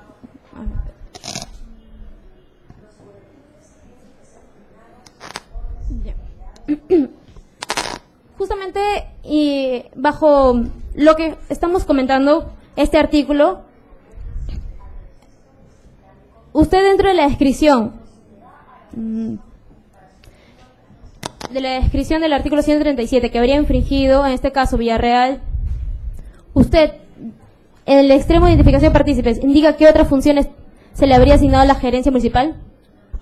Justamente y bajo lo que estamos comentando, este artículo, usted dentro de la descripción del artículo 137 que habría infringido, en este caso Villarreal, usted en el extremo de identificación de partícipes indica qué otras funciones se le habría asignado a la gerencia municipal.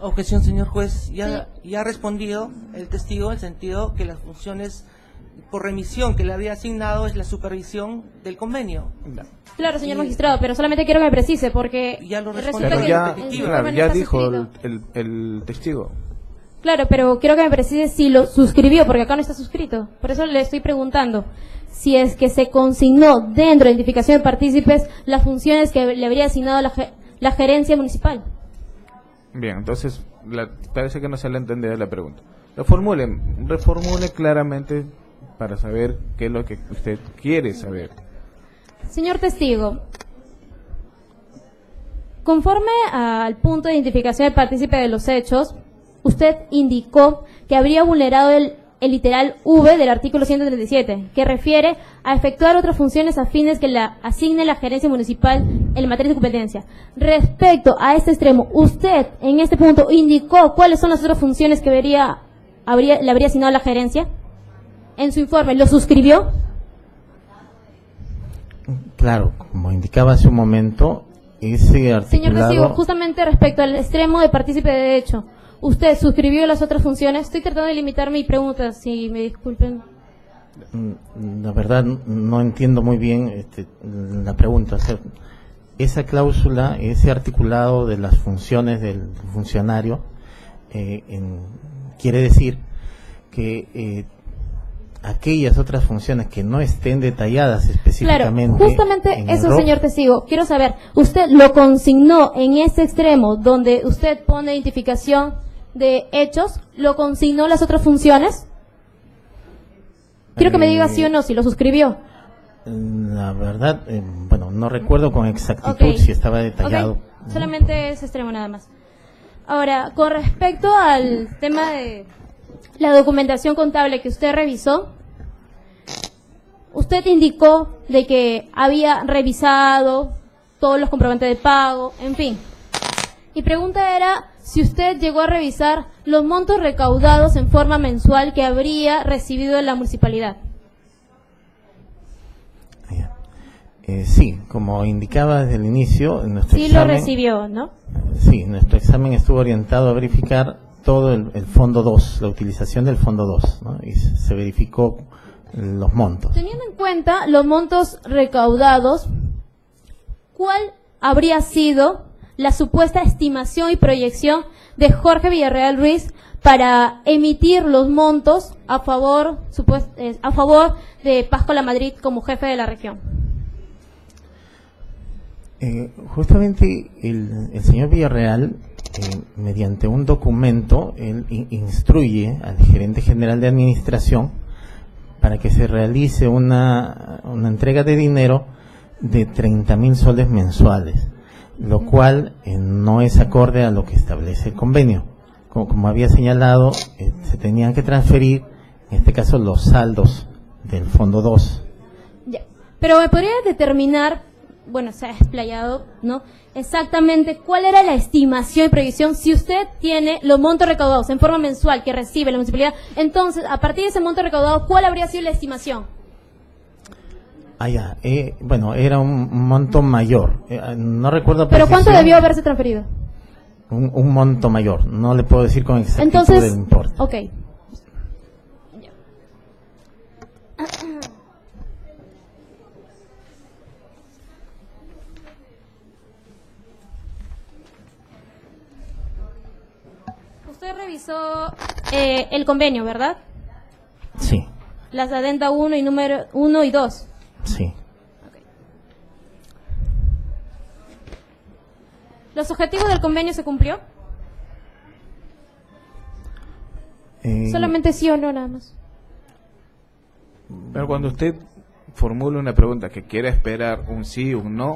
Objeción, señor juez, ya ha respondido el testigo en el sentido que las funciones por remisión que le había asignado es la supervisión del convenio. Claro, señor magistrado, pero solamente quiero que me precise porque ya lo ya dijo el testigo. Claro, pero quiero que me precise si lo suscribió, porque acá no está suscrito. Por eso le estoy preguntando si es que se consignó dentro de la identificación de partícipes las funciones que le habría asignado la gerencia municipal. Bien, entonces parece que no se le entendió la pregunta. Reformule claramente para saber qué es lo que usted quiere saber. Señor testigo, conforme al punto de identificación del partícipe de los hechos, usted indicó que habría vulnerado el literal V del artículo 137, que refiere a efectuar otras funciones afines que la asigne la gerencia municipal en materia de competencia. Respecto a este extremo, usted en este punto indicó cuáles son las otras funciones que le habría asignado a la gerencia. En su informe, ¿lo suscribió? Claro, como indicaba hace un momento, ese articulado... Señor testigo, justamente respecto al extremo de partícipe de hecho, ¿usted suscribió las otras funciones? Estoy tratando de limitar mi pregunta, si me disculpen. La verdad, no entiendo muy bien la pregunta. O sea, esa cláusula, ese articulado de las funciones del funcionario, quiere decir que aquellas otras funciones que no estén detalladas específicamente. Claro, justamente en eso, el ROF. señor testigo. Quiero saber, ¿usted lo consignó en ese extremo donde usted pone identificación de hechos? ¿Lo consignó las otras funciones? Quiero que me diga sí o no, si lo suscribió. La verdad, bueno, no recuerdo con exactitud Ok. si estaba detallado. Ok, solamente ese extremo nada más. Ahora, con respecto al tema de la documentación contable que usted revisó, usted indicó de que había revisado todos los comprobantes de pago, en fin. Mi pregunta era si usted llegó a revisar los montos recaudados en forma mensual que habría recibido de la municipalidad. Sí, como indicaba desde el inicio, en nuestro Sí examen, lo recibió, ¿no? Sí, nuestro examen estuvo orientado a verificar todo el Fondo 2, la utilización del Fondo 2, ¿no? Y se verificó los montos. Teniendo en cuenta los montos recaudados, ¿cuál habría sido la supuesta estimación y proyección de Jorge Villarreal Ruiz para emitir los montos a favor de Pasco La Madrid como jefe de la región? Justamente el señor Villarreal, mediante un documento, él instruye al gerente general de administración para que se realice una entrega de dinero de 30.000 soles mensuales, lo cual no es acorde a lo que establece el convenio. Como había señalado, se tenían que transferir, en este caso, los saldos del Fondo 2. Ya. Pero me podría determinar, bueno, se ha explayado, ¿no? Exactamente cuál era la estimación y proyección si usted tiene los montos recaudados en forma mensual que recibe la municipalidad. Entonces, a partir de ese monto recaudado, ¿cuál habría sido la estimación? Bueno, era un monto mayor. No recuerdo. ¿Pero cuánto debió haberse transferido? Un monto mayor. No le puedo decir con exactitud Entonces, el importe. ok. Usted revisó el convenio, ¿verdad? Sí, Las adenda 1 y número 1 y 2. sí. ¿Los objetivos del convenio se cumplió? Solamente sí o no, nada más. Pero cuando usted formula una pregunta que quiere esperar un sí o un no,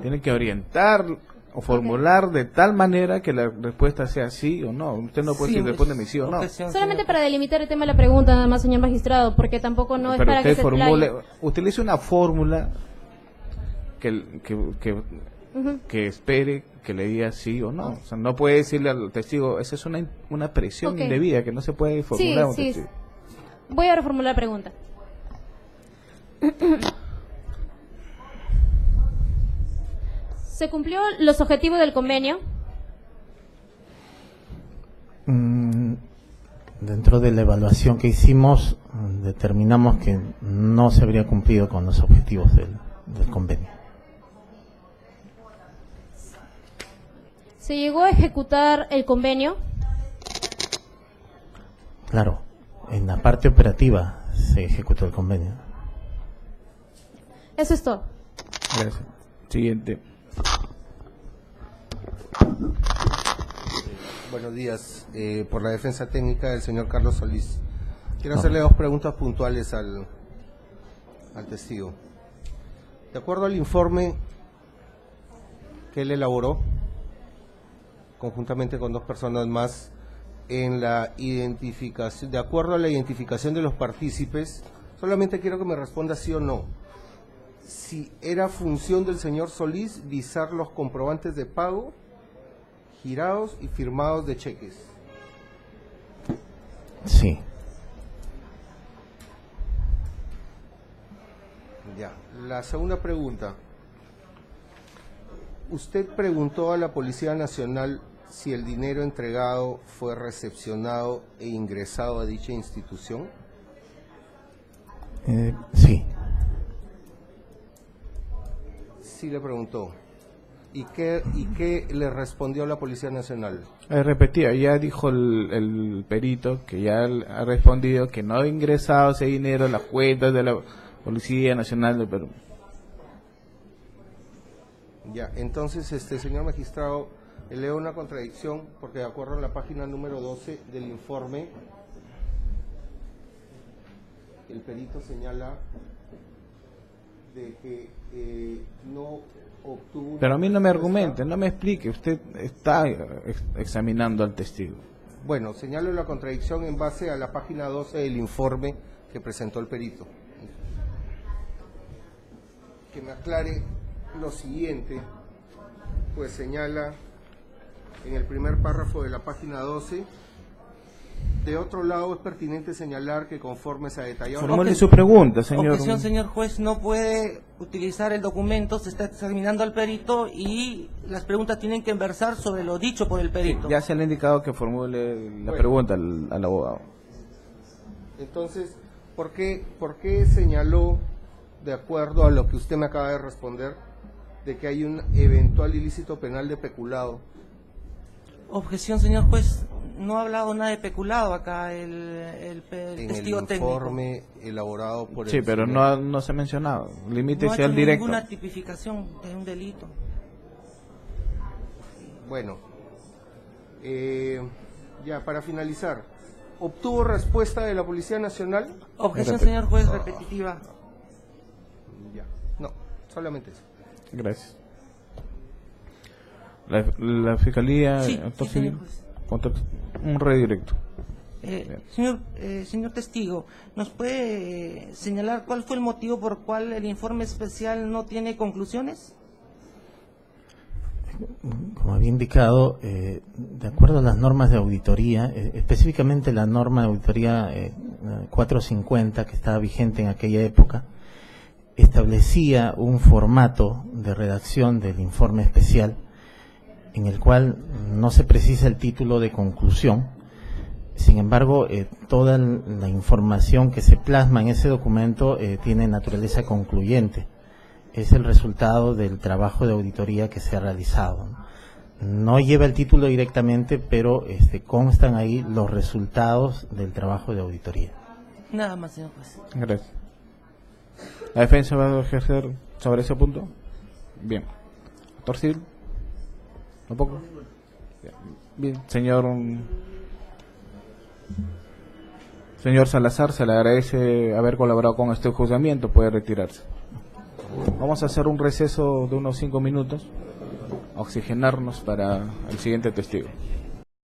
tiene que orientar o formular de tal manera que la respuesta sea sí o no. Usted no puede decir respóndeme sí o no. Solamente para delimitar el tema de la pregunta, nada más, señor magistrado, porque tampoco no es Pero para que usted se explaye. utilice una fórmula que Ujú. que espere que le diga sí o no. O sea, no puede decirle al testigo, esa es una presión Ok. indebida que no se puede formular a un Sí. testigo. Voy a reformular la pregunta. ¿Se cumplió los objetivos del convenio? Dentro de la evaluación que hicimos, determinamos que no se habría cumplido con los objetivos del convenio. ¿Se llegó a ejecutar el convenio? Claro, en la parte operativa se ejecutó el convenio. Eso es todo. Gracias. Siguiente. Buenos días. Por la defensa técnica del señor Carlos Solís. Quiero No. hacerle dos preguntas puntuales al testigo. De acuerdo al informe que él elaboró, conjuntamente con dos personas más, en la identificación, de acuerdo a la identificación de los partícipes, solamente quiero que me responda sí o no. Si era función del señor Solís visar los comprobantes de pago, girados y firmados de cheques. Sí. Ya. La segunda pregunta. ¿Usted preguntó a la Policía Nacional si el dinero entregado fue recepcionado e ingresado a dicha institución? Sí. Sí le preguntó. ¿Y qué le respondió la Policía Nacional? Repetía, ya dijo el perito que ya ha respondido que no ha ingresado ese dinero en las cuentas de la Policía Nacional del Perú. Ya, entonces, señor magistrado, leo una contradicción porque de acuerdo a la página número 12 del informe, el perito señala de que no obtuvo... Pero a mí no me argumente, no me explique, usted está examinando al testigo. Bueno, señalo la contradicción en base a la página 12 del informe que presentó el perito. Que me aclare lo siguiente, pues señala en el primer párrafo de la página 12: de otro lado, es pertinente señalar que conforme se ha detallado... Formule su pregunta, señor. Objeción, señor juez, no puede utilizar el documento, se está examinando al perito y las preguntas tienen que versar sobre lo dicho por el perito. Ya se le ha indicado que formule la pregunta al abogado. Entonces, ¿por qué señaló, de acuerdo a lo que usted me acaba de responder, de que hay un eventual ilícito penal de peculado? Objeción, señor juez, no ha hablado nada de peculado acá el testigo técnico. En el informe elaborado por el... Sí, pero no se ha mencionado. Limítese al No ha hecho directo. ninguna tipificación de un delito. Bueno, ya para finalizar, ¿obtuvo respuesta de la Policía Nacional? Objeción, señor juez, repetitiva. Ya, no, solamente eso. Gracias. La Fiscalía, Sí, actor sí, civil, señor juez. un redirecto. Señor testigo, ¿nos puede señalar cuál fue el motivo por cual el informe especial no tiene conclusiones? Como había indicado, de acuerdo a las normas de auditoría, específicamente la norma de auditoría 450, que estaba vigente en aquella época, establecía un formato de redacción del informe especial en el cual no se precisa el título de conclusión. Sin embargo, toda la información que se plasma en ese documento tiene naturaleza concluyente. Es el resultado del trabajo de auditoría que se ha realizado. No lleva el título directamente, pero constan ahí los resultados del trabajo de auditoría. Nada más, señor juez. Gracias. ¿La defensa va a ejercer sobre ese punto? Bien. ¿Actor civil? ¿Tampoco? Bien. Señor Salazar, se le agradece haber colaborado con este juzgamiento. Puede retirarse. Vamos a hacer un receso de unos 5 minutos, a oxigenarnos para el siguiente testigo.